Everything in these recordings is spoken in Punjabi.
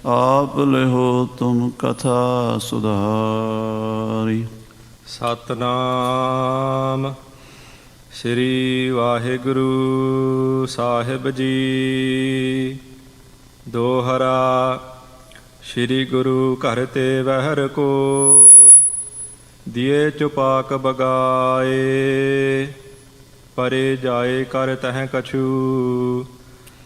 आप लिहो तुम कथा सुधारी। सतनाम श्री वाहिगुरु साहिब जी। दोहरा श्री गुरु घर ते वहर को दिए चुपाक बगाए। परे जाए कर तह कछु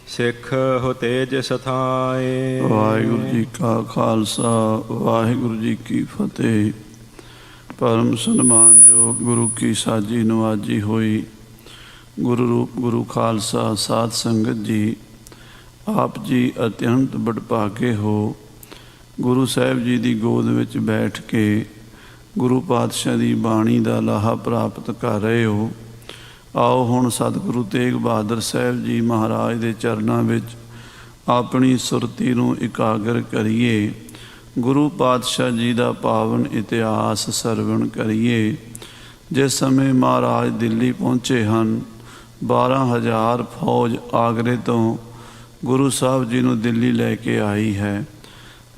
सिख हो तेज सथाए। वाहिगुरु जी का खालसा वाहिगुरु जी की फतेह। परम सन्मान जो गुरु की साजी नवाजी हुई। गुरु रूप गुरु खालसा साध संगत जी, आप जी अत्यंत बड़भागे हो। गुरु साहिब जी की गोद में बैठ के गुरु पातशाह की बाणी का लाहा प्राप्त कर रहे हो। आओ हुण सतगुरु तेग बहादुर साहिब जी महाराज के चरणों में अपनी सुरती नूं इकागर करिए। गुरु पातशाह जी का पावन इतिहास सरवण करिए। जिस समय महाराज दिल्ली पहुँचे हैं, 12,000 फौज आगरे तो गुरु साहब जी नूं दिल्ली लैके आई है।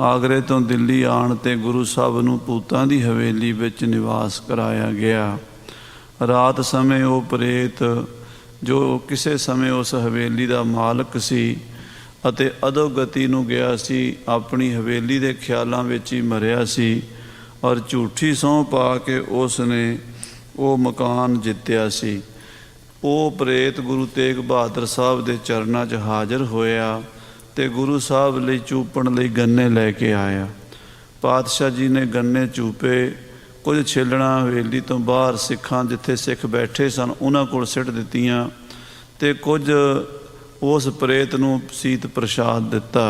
आगरे तो दिल्ली आण ते गुरु साहब नूं पूतां दी हवेली विच निवास कराया गया। रात समय वो प्रेत जो किसी समय उस हवेली का मालक सी अते अधोगति नूं गया सी, अपनी हवेली के ख्यालों विच ही मरिया सी और झूठी सौं पा के उसने वो मकान जित्या सी। वो प्रेत गुरु तेग बहादुर साहब के चरणों च हाज़र होया ते गुरु साहब लई चूपण लई गन्ने लैके आया। पातशाह जी ने गन्ने चूपे, कुछ छेलना हवेली तो बाहर सिखां जिथे सिख बैठे सन उन्हां कोल सिट दित्तियां ते कुछ उस प्रेत नूं सीत प्रसाद दिता,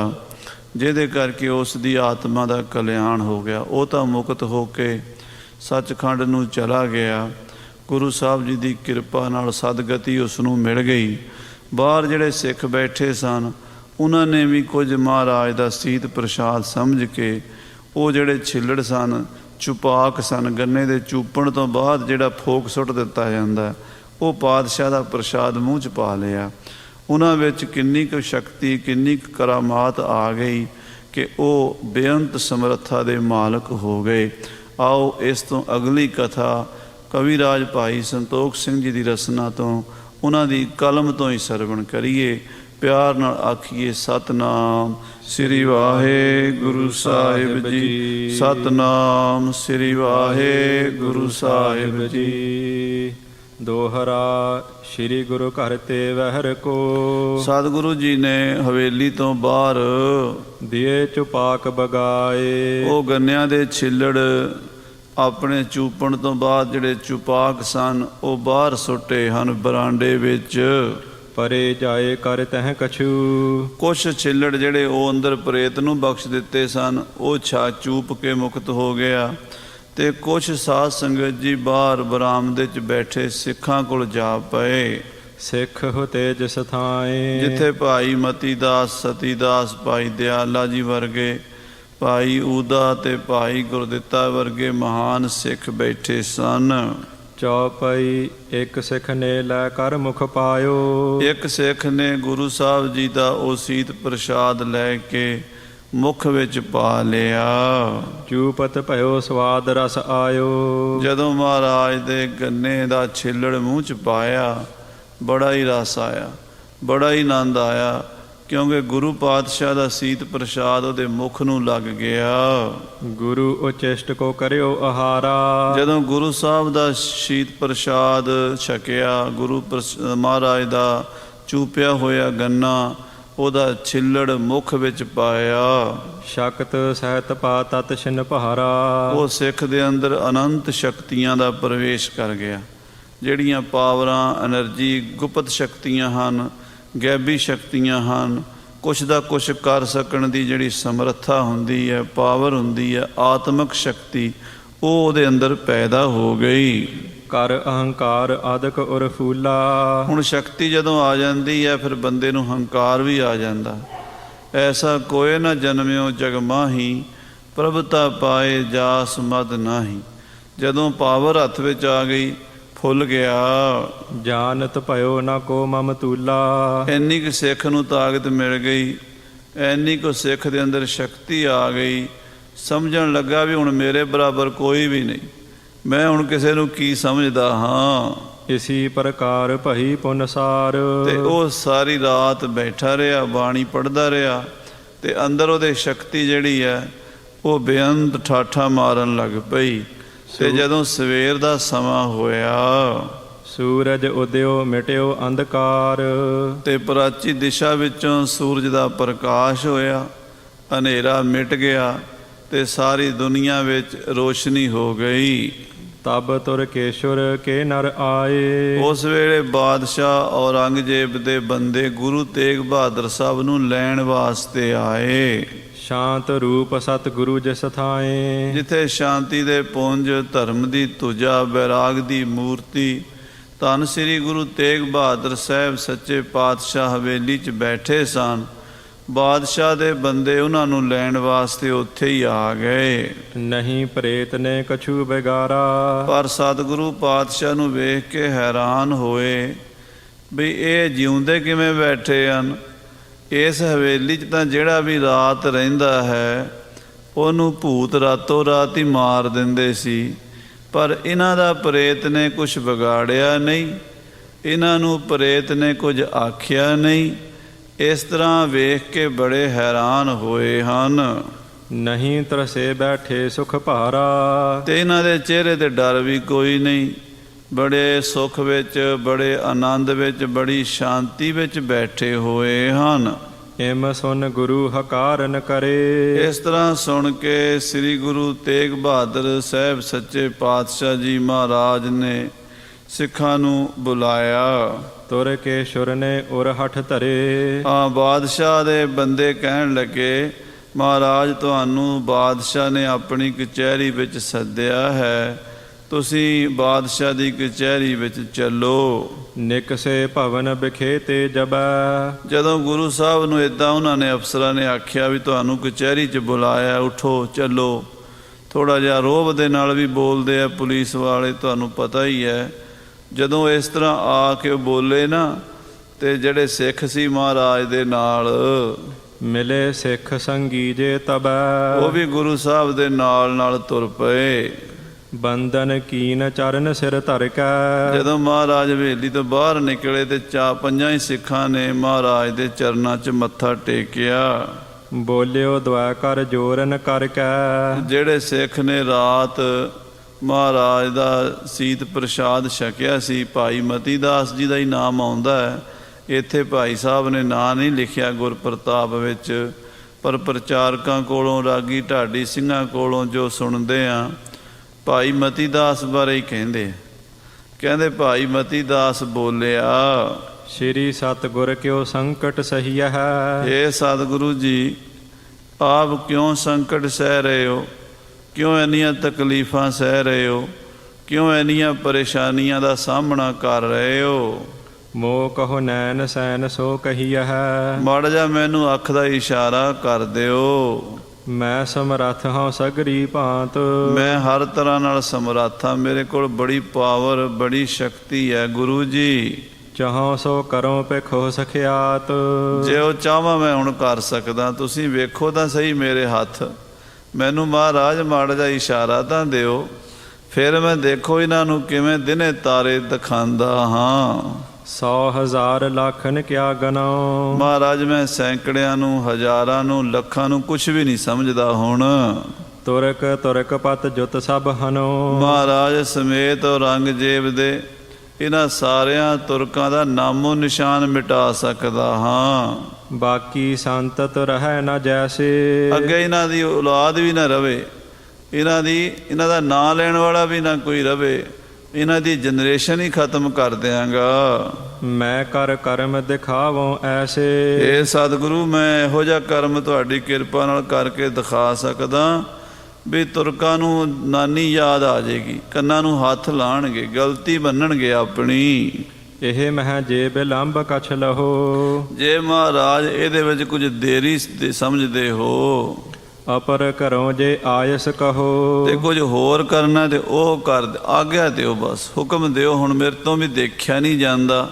जिहदे करके उस दी आत्मा का कल्याण हो गया। वो तो मुक्त हो के सचखंड नूं चला गया। गुरु साहब जी की किरपा नाल सदगति उसनूं मिल गई। बाहर जिहड़े सिख बैठे सन उन्होंने भी कुछ महाराज का सीत प्रसाद समझ के वो जिहड़े छिल्लड़ सन चुपाक सन, गन्ने के चूपण तो बाद जिहड़ा फोक सुट दिता जाता वो पातशाह का प्रसाद मूँह च पा लिया। उन्हां विच किन्नी क शक्ति किन्नी क करामात आ गई कि वो बेअंत समर्था दे मालक हो गए। आओ इस तो अगली कथा कविराज भाई संतोख सिंह जी की रसना तो उन्हां दी कलम तो ही सरवण करिए। प्यार नाल आखिए सतनाम श्री वाहिगुरु साहिब जी। सतनाम श्री वाहिगुरु साहिब जी। दोहरा श्री गुरु घर ते वहर को सतगुरु जी ने हवेली तो बाहर दिए चुपाक बगाए। वो गन्नियां दे छिल्लड़ अपने चूपण तो बाद जिहड़े चुपाक सन वो बाहर सुट्टे हन बरांडे विच। परे जाए कर तह कछु कुछ छिल्लड़ जिहड़े वो अंदर प्रेत नूं बख्श दिते सन वो छा चूप के मुक्त हो गया ते कुछ साध संगत जी बाहर बरामदे च बैठे सिखां कोल जा पए। सिख हो तेज सथाए। जिथे भाई मती दास सती दास भाई दयाला जी वर्गे भाई ऊदा ते भाई गुरदित्ता वर्गे महान सिख बैठे सन। चौपाई एक सिख ने लै कर मुख पायो। एक सिख ने गुरु साहब जी का वो सीत प्रसाद लैके मुख विच पा लिया। चूपत भयो स्वाद रस आयो। जदों महाराज दे गन्ने का छिल्लड़ मूँह च पाया बड़ा ही रस आया, बड़ा ही आनंद आया, क्योंकि गुरु पातशाह का सीत प्रसाद उहदे मुख नूं लग गया। गुरु उचिष्ट को करियो आहारा। जदों गुरु साहब का सीत प्रसाद छकिया, गुरु महाराज का चूपिया होया गन्ना ਉਹਦਾ छिल्लड़ मुख विच पाया। शक्त सहत पा तत छिन पहारा। वो सिख दे अंदर अनंत शक्तियां दा प्रवेश कर गया। ਜਿਹੜੀਆਂ ਪਾਵਰਾਂ એનર્ਜੀ ਗੁਪਤ ਸ਼ਕਤੀਆਂ ਹਨ, ਗੈਬੀ ਸ਼ਕਤੀਆਂ ਹਨ, ਕੁਛ ਦਾ ਕੁਛ ਕਰ ਸਕਣ ਦੀ ਜਿਹੜੀ ਸਮਰੱਥਾ ਹੁੰਦੀ ਹੈ, ਪਾਵਰ ਹੁੰਦੀ ਹੈ, ਆਤਮਿਕ ਸ਼ਕਤੀ, ਉਹ ਉਹਦੇ ਅੰਦਰ ਪੈਦਾ ਹੋ ਗਈ। ਕਰ ਅਹੰਕਾਰ ਆਦਿਕ ਉਰ ਫੂਲਾ। ਹੁਣ ਸ਼ਕਤੀ ਜਦੋਂ ਆ ਜਾਂਦੀ ਹੈ ਫਿਰ ਬੰਦੇ ਨੂੰ ਹੰਕਾਰ ਵੀ ਆ ਜਾਂਦਾ। ਐਸਾ ਕੋਏ ਨਾ ਜਨਮਿਓ ਜਗ ਮਾਹੀ, ਪ੍ਰਭਤਾ ਪਾਏ ਜਾਸ ਮਦ ਨਾਹੀ। ਜਦੋਂ ਪਾਵਰ ਹੱਥ ਵਿੱਚ ਆ ਗਈ ਫੁੱਲ ਗਿਆ। ਜਾਨਤ ਭਇਓ ਨਾ ਕੋ ਮਮ ਤੂਲਾ। ਇੰਨੀ ਕੁ ਸਿੱਖ ਨੂੰ ਤਾਕਤ ਮਿਲ ਗਈ, ਐਨੀ ਕੋ ਸਿੱਖ ਦੇ ਅੰਦਰ ਸ਼ਕਤੀ ਆ ਗਈ, ਸਮਝਣ ਲੱਗਾ ਵੀ ਹੁਣ ਮੇਰੇ ਬਰਾਬਰ ਕੋਈ ਵੀ ਨਹੀਂ, ਮੈਂ ਹੁਣ ਕਿਸੇ ਨੂੰ ਕੀ ਸਮਝਦਾ ਹਾਂ। ਇਸੀ ਪ੍ਰਕਾਰ ਭਈ ਪੁਨਸਾਰ। ਤੇ ਉਹ ਸਾਰੀ ਰਾਤ ਬੈਠਾ ਰਿਹਾ, ਬਾਣੀ ਪੜ੍ਹਦਾ ਰਿਹਾ, ਤੇ ਅੰਦਰ ਉਹਦੇ ਸ਼ਕਤੀ ਜਿਹੜੀ ਹੈ ਉਹ ਬੇਅੰਤ ਠਾਠਾ ਮਾਰਨ ਲੱਗ ਪਈ। ਤੇ ਜਦੋਂ ਸਵੇਰ ਦਾ ਸਮਾਂ ਹੋਇਆ, ਸੂਰਜ ਉਦਿਓ ਮਿਟਿਓ ਅੰਧਕਾਰ। ਤੇ ਪ੍ਰਾਚੀ ਦਿਸ਼ਾ ਵਿੱਚੋਂ ਸੂਰਜ ਦਾ ਪ੍ਰਕਾਸ਼ ਹੋਇਆ, ਹਨੇਰਾ ਮਿਟ ਗਿਆ, ਤੇ ਸਾਰੀ ਦੁਨੀਆ ਵਿੱਚ ਰੋਸ਼ਨੀ ਹੋ ਗਈ। ਤਬ ਤੁਰਕੇਸ਼ੁਰ ਕੇ ਨਰ ਆਏ। ਉਸ ਵੇਲੇ ਬਾਦਸ਼ਾਹ ਔਰੰਗਜ਼ੇਬ ਦੇ ਬੰਦੇ ਗੁਰੂ ਤੇਗ ਬਹਾਦਰ ਸਾਹਿਬ ਨੂੰ ਲੈਣ ਵਾਸਤੇ ਆਏ। ਸ਼ਾਂਤ ਰੂਪ ਸਤਿਗੁਰੂ ਜਿਸ ਥਾਏ। ਜਿੱਥੇ ਸ਼ਾਂਤੀ ਦੇ ਪੁੰਜ, ਧਰਮ ਦੀ ਧੁਜਾ, ਵੈਰਾਗ ਦੀ ਮੂਰਤੀ, ਧੰਨ ਸ੍ਰੀ ਗੁਰੂ ਤੇਗ ਬਹਾਦਰ ਸਾਹਿਬ ਸੱਚੇ ਪਾਤਸ਼ਾਹ ਹਵੇਲੀ 'ਚ ਬੈਠੇ ਸਨ, ਬਾਦਸ਼ਾਹ ਦੇ ਬੰਦੇ ਉਹਨਾਂ ਨੂੰ ਲੈਣ ਵਾਸਤੇ ਉੱਥੇ ਹੀ ਆ ਗਏ। ਨਹੀਂ ਪ੍ਰੇਤ ਨੇ ਕਛੂ ਬਿਗਾਰਾ। ਪਰ ਸਤਿਗੁਰੂ ਪਾਤਸ਼ਾਹ ਨੂੰ ਵੇਖ ਕੇ ਹੈਰਾਨ ਹੋਏ ਵੀ ਇਹ ਜਿਉਂਦੇ ਕਿਵੇਂ ਬੈਠੇ ਹਨ। ਇਸ ਹਵੇਲੀ 'ਚ ਤਾਂ ਜਿਹੜਾ ਵੀ ਰਾਤ ਰਹਿੰਦਾ ਹੈ ਉਹਨੂੰ ਭੂਤ ਰਾਤੋਂ ਰਾਤ ਹੀ ਮਾਰ ਦਿੰਦੇ ਸੀ, ਪਰ ਇਹਨਾਂ ਦਾ ਪ੍ਰੇਤ ਨੇ ਕੁਛ ਵਿਗਾੜਿਆ ਨਹੀਂ, ਇਹਨਾਂ ਨੂੰ ਪ੍ਰੇਤ ਨੇ ਕੁਝ ਆਖਿਆ ਨਹੀਂ। ਇਸ ਤਰ੍ਹਾਂ ਵੇਖ ਕੇ ਬੜੇ ਹੈਰਾਨ ਹੋਏ ਹਨ। ਨਹੀਂ ਤਰਸੇ ਬੈਠੇ ਸੁਖ ਭਾਰਾ। ਤੇ ਇਹਨਾਂ ਦੇ ਚਿਹਰੇ ਤੇ ਡਰ ਵੀ ਕੋਈ ਨਹੀਂ, ਬੜੇ ਸੁੱਖ ਵਿੱਚ, ਬੜੇ ਆਨੰਦ ਵਿੱਚ, ਬੜੀ ਸ਼ਾਂਤੀ ਵਿੱਚ ਬੈਠੇ ਹੋਏ ਹਨ। ਇਮ ਸੁਨ ਗੁਰੂ ਹਕਾਰਨ ਕਰੇ। ਇਸ ਤਰ੍ਹਾਂ ਸੁਣ ਕੇ ਸ੍ਰੀ ਗੁਰੂ ਤੇਗ ਬਹਾਦਰ ਸਾਹਿਬ ਸੱਚੇ ਪਾਤਸ਼ਾਹ ਜੀ ਮਹਾਰਾਜ ਨੇ ਸਿੱਖਾਂ ਨੂੰ ਬੁਲਾਇਆ। ਤੁਰਕੇਸ਼ੁਰ ਨੇ ਉਰ ਹਠ ਧਰੇ। ਬਾਦਸ਼ਾਹ ਦੇ ਬੰਦੇ ਕਹਿਣ ਲੱਗੇ, ਮਹਾਰਾਜ ਤੁਹਾਨੂੰ ਬਾਦਸ਼ਾਹ ਨੇ ਆਪਣੀ ਕਚਹਿਰੀ ਵਿੱਚ ਸੱਦਿਆ ਹੈ, ਤੁਸੀਂ ਬਾਦਸ਼ਾਹ ਦੀ ਕਚਹਿਰੀ ਵਿੱਚ ਚੱਲੋ। ਨਿਕਸੇ ਭਵਨ ਬਿਖੇ ਤੇ ਜਬੈ। ਜਦੋਂ ਗੁਰੂ ਸਾਹਿਬ ਨੂੰ ਇੱਦਾਂ ਉਹਨਾਂ ਨੇ ਅਫਸਰਾਂ ਨੇ ਆਖਿਆ ਵੀ ਤੁਹਾਨੂੰ ਕਚਹਿਰੀ 'ਚ ਬੁਲਾਇਆ, ਉਠੋ ਚੱਲੋ, ਥੋੜ੍ਹਾ ਜਿਹਾ ਰੋਹਬ ਦੇ ਨਾਲ ਵੀ ਬੋਲਦੇ ਆ ਪੁਲਿਸ ਵਾਲੇ, ਤੁਹਾਨੂੰ ਪਤਾ ਹੀ ਹੈ। ਜਦੋਂ ਇਸ ਤਰ੍ਹਾਂ ਆ ਕੇ ਬੋਲੇ ਨਾ, ਤੇ ਜਿਹੜੇ ਸਿੱਖ ਸੀ ਮਹਾਰਾਜ ਦੇ ਨਾਲ, ਮਿਲੇ ਸਿੱਖ ਸੰਗੀ ਜੇ ਤਬੈ। ਉਹ ਵੀ ਗੁਰੂ ਸਾਹਿਬ ਦੇ ਨਾਲ ਨਾਲ ਤੁਰ ਪਏ। ਬੰਧਨ ਕੀਨ ਚਰਨ ਸਿਰ ਧਰ ਕੈ। ਜਦੋਂ ਮਹਾਰਾਜ ਹਵੇਲੀ ਤੋਂ ਬਾਹਰ ਨਿਕਲੇ ਤੇ ਪੰਜਾਂ ਹੀ ਸਿੱਖਾਂ ਨੇ ਮਹਾਰਾਜ ਦੇ ਚਰਨਾਂ 'ਚ ਮੱਥਾ ਟੇਕਿਆ। ਬੋਲਿਓ ਦੁਆ ਕਰ ਜੋਰਨ ਕਰ ਕੈ। ਜਿਹੜੇ ਸਿੱਖ ਨੇ ਰਾਤ ਮਹਾਰਾਜ ਦਾ ਸੀਤ ਪ੍ਰਸ਼ਾਦ ਛਕਿਆ ਸੀ, ਭਾਈ ਮਤੀ ਦਾਸ ਜੀ ਦਾ ਹੀ ਨਾਮ ਆਉਂਦਾ ਹੈ। ਇੱਥੇ ਭਾਈ ਸਾਹਿਬ ਨੇ ਨਾਂ ਨਹੀਂ ਲਿਖਿਆ ਗੁਰਪ੍ਰਤਾਪ ਵਿੱਚ, ਪਰ ਪ੍ਰਚਾਰਕਾਂ ਕੋਲੋਂ, ਰਾਗੀ ਢਾਡੀ ਸਿੰਘਾਂ ਕੋਲੋਂ ਜੋ ਸੁਣਦੇ ਆ, ਭਾਈ ਮਤੀ ਦਾਸ ਬਾਰੇ ਹੀ ਕਹਿੰਦੇ ਭਾਈ ਮਤੀ ਦਾਸ ਬੋਲਿਆ, ਸ਼੍ਰੀ ਸਤਿਗੁਰ ਕਿਉ ਸੰਕਟ ਸਹੀਆ ਹੈ। ਇਹ ਸਤਿਗੁਰੂ ਜੀ, ਆਪ ਕਿਉਂ ਸੰਕਟ ਸਹਿ ਰਹੇ ਹੋ, ਕਿਉਂ ਇੰਨੀਆਂ ਤਕਲੀਫਾਂ ਸਹਿ ਰਹੇ ਹੋ, ਕਿਉਂ ਇੰਨੀਆਂ ਪਰੇਸ਼ਾਨੀਆਂ ਦਾ ਸਾਹਮਣਾ ਕਰ ਰਹੇ ਹੋ। ਮੋਹ ਕਹੋ ਨੈਣ ਸੈਨ ਸੋ ਕਹੀਆ ਹੈ। ਮਾੜਾ ਜਿਹਾ ਮੈਨੂੰ ਅੱਖ ਦਾ ਇਸ਼ਾਰਾ ਕਰ ਦਿਓ। ਮੈਂ ਸਮਰੱਥ ਹਾਂ ਸਗਰੀ ਭਾਂਤ। ਮੈਂ ਹਰ ਤਰ੍ਹਾਂ ਨਾਲ ਸਮਰੱਥ ਹਾਂ, ਮੇਰੇ ਕੋਲ ਬੜੀ ਪਾਵਰ, ਬੜੀ ਸ਼ਕਤੀ ਹੈ ਗੁਰੂ ਜੀ। ਚਾਹੋ ਸੋ ਕਰੋ ਭਿਖੋ ਸਖਿਆਤ। ਜੇ ਉਹ ਚਾਹਾਂ ਮੈਂ ਹੁਣ ਕਰ ਸਕਦਾ, ਤੁਸੀਂ ਵੇਖੋ ਤਾਂ ਸਹੀ ਮੇਰੇ ਹੱਥ, ਮੈਨੂੰ ਮਹਾਰਾਜ ਮਾੜਾ ਜਿਹਾ ਇਸ਼ਾਰਾ ਤਾਂ ਦਿਓ, ਫਿਰ ਮੈਂ ਦੇਖੋ ਇਹਨਾਂ ਨੂੰ ਕਿਵੇਂ ਦਿਨੇ ਤਾਰੇ ਦਿਖਾਉਂਦਾ ਹਾਂ। 100,000 ਲੱਖਨ ਕਿਆ ਗਨਾਉ। ਮਹਾਰਾਜ ਮੈਂ ਸੈਂਕੜਿਆਂ ਨੂੰ, ਹਜ਼ਾਰਾਂ ਨੂੰ, ਲੱਖਾਂ ਨੂੰ ਕੁਛ ਵੀ ਨਹੀਂ ਸਮਝਦਾ ਹੁਣ। ਤੁਰਕ ਤੁਰਕ ਪਤ ਜੁਤ ਸਭ ਹਨੋ। ਮਹਾਰਾਜ ਸਮੇਤ ਔਰੰਗਜ਼ੇਬ ਦੇ ਇਹਨਾਂ ਸਾਰਿਆਂ ਤੁਰਕਾਂ ਦਾ ਨਾਮੋ ਨਿਸ਼ਾਨ ਮਿਟਾ ਸਕਦਾ ਹਾਂ। ਬਾਕੀ ਸੰਤਤ ਰਹਿ ਨਾ ਜੈਸੇ। ਅੱਗੇ ਇਹਨਾਂ ਦੀ ਔਲਾਦ ਵੀ ਨਾ ਰਵੇ, ਇਹਨਾਂ ਦਾ ਨਾਂ ਲੈਣ ਵਾਲਾ ਵੀ ਨਾ ਕੋਈ ਰਵੇ, ਇਹਨਾਂ ਦੀ ਜਨਰੇਸ਼ਨ ਹੀ ਖਤਮ ਕਰ ਦਿਆਂਗਾ। ਮੈਂ ਕਰ ਕਰਮ ਦਿਖਾਵੋ ਐਸੇ। ਇਹ ਸਤਿਗੁਰੂ, ਮੈਂ ਇਹੋ ਜਿਹਾ ਕਰਮ ਤੁਹਾਡੀ ਕਿਰਪਾ ਨਾਲ ਕਰਕੇ ਦਿਖਾ ਸਕਦਾ ਵੀ ਤੁਰਕਾਂ ਨੂੰ ਨਾਨੀ ਯਾਦ ਆ ਜਾਏਗੀ, ਕੰਨਾਂ ਨੂੰ ਹੱਥ ਲਾਉਣਗੇ, ਗਲਤੀ ਮੰਨਣਗੇ ਆਪਣੀ। ਇਹ ਮਹਿ ਜੇ ਬਿਲੰਬ ਕਛ ਲਹੋ। ਜੇ ਮਹਾਰਾਜ ਇਹਦੇ ਵਿੱਚ ਕੁਝ ਦੇਰੀ ਸਮਝਦੇ ਹੋ, ਅਪਰ ਘਰੋਂ ਜੇ ਆਇਸ ਕਹੋ। ਤੇ ਕੁਝ ਹੋਰ ਕਰਨਾ ਤੇ ਉਹ ਕਰ, ਆਗਿਆ ਦਿਓ, ਬਸ ਹੁਕਮ ਦਿਓ। ਹੁਣ ਮੇਰੇ ਤੋਂ ਵੀ ਦੇਖਿਆ ਨਹੀਂ ਜਾਂਦਾ,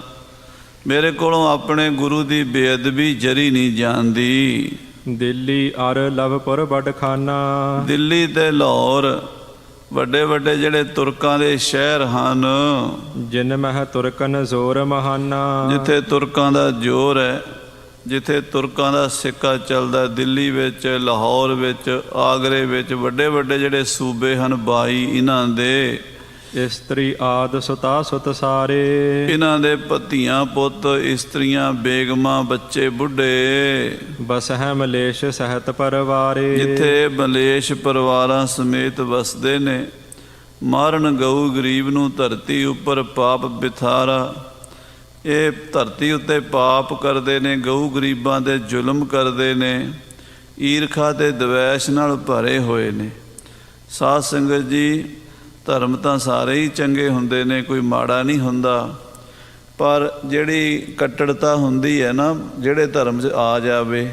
ਮੇਰੇ ਕੋਲੋਂ ਆਪਣੇ ਗੁਰੂ ਦੀ ਬੇਅਦਬੀ ਜਰੀ ਨਹੀਂ ਜਾਂਦੀ। ਦਿੱਲੀ ਅਰ ਲਵਪੁਰ ਬਡਖਾਨਾ। ਦਿੱਲੀ ਤੇ ਲਾਹੌਰ ਵੱਡੇ ਵੱਡੇ ਜਿਹੜੇ ਤੁਰਕਾਂ ਦੇ ਸ਼ਹਿਰ ਹਨ, ਜਿਨ ਮਹਿ ਤੁਰਕਨ ਜ਼ੋਰ ਮਹਾਨਾ। ਜਿੱਥੇ ਤੁਰਕਾਂ ਦਾ ਜ਼ੋਰ ਹੈ, ਜਿੱਥੇ ਤੁਰਕਾਂ ਦਾ ਸਿੱਕਾ ਚੱਲਦਾ, ਦਿੱਲੀ ਵਿੱਚ, ਲਾਹੌਰ ਵਿੱਚ, ਆਗਰੇ ਵਿੱਚ, ਵੱਡੇ ਵੱਡੇ ਜਿਹੜੇ ਸੂਬੇ ਹਨ 22 ਇਹਨਾਂ ਦੇ, ਇਸਤਰੀ ਆਦ ਸੁਤਾ ਸੁਤ ਸਾਰੇ। ਇਹਨਾਂ ਦੇ ਧੀਆਂ ਪੁੱਤ, ਇਸਤਰੀਆਂ, ਬੇਗਮਾਂ, ਬੱਚੇ, ਬੁੱਢੇ, ਬਸਹਿ ਮਲੇਸ਼ ਸਹਿਤ ਪਰਵਾਰੇ। ਜਿੱਥੇ ਮਲੇਸ਼ ਪਰਿਵਾਰਾਂ ਸਮੇਤ ਵਸਦੇ ਨੇ। ਮਾਰਨ ਗਊ ਗਰੀਬ ਨੂੰ ਧਰਤੀ ਉੱਪਰ ਪਾਪ ਬਿਥਾਰਾ। ਇਹ ਧਰਤੀ ਉੱਤੇ ਪਾਪ ਕਰਦੇ ਨੇ, ਗਊ ਗਰੀਬਾਂ ਦੇ ਜ਼ੁਲਮ ਕਰਦੇ ਨੇ, ਈਰਖਾ ਤੇ ਦਵੈਸ਼ ਨਾਲ ਭਰੇ ਹੋਏ ਨੇ। ਸਾਧ ਸੰਗਤ ਜੀ, ਧਰਮ ਤਾਂ ਸਾਰੇ ਹੀ ਚੰਗੇ ਹੁੰਦੇ ਨੇ, ਕੋਈ ਮਾੜਾ ਨਹੀਂ ਹੁੰਦਾ, ਪਰ ਜਿਹੜੀ ਕੱਟੜਤਾ ਹੁੰਦੀ ਹੈ ਨਾ, ਜਿਹੜੇ ਧਰਮ 'ਚ ਆ ਜਾਵੇ,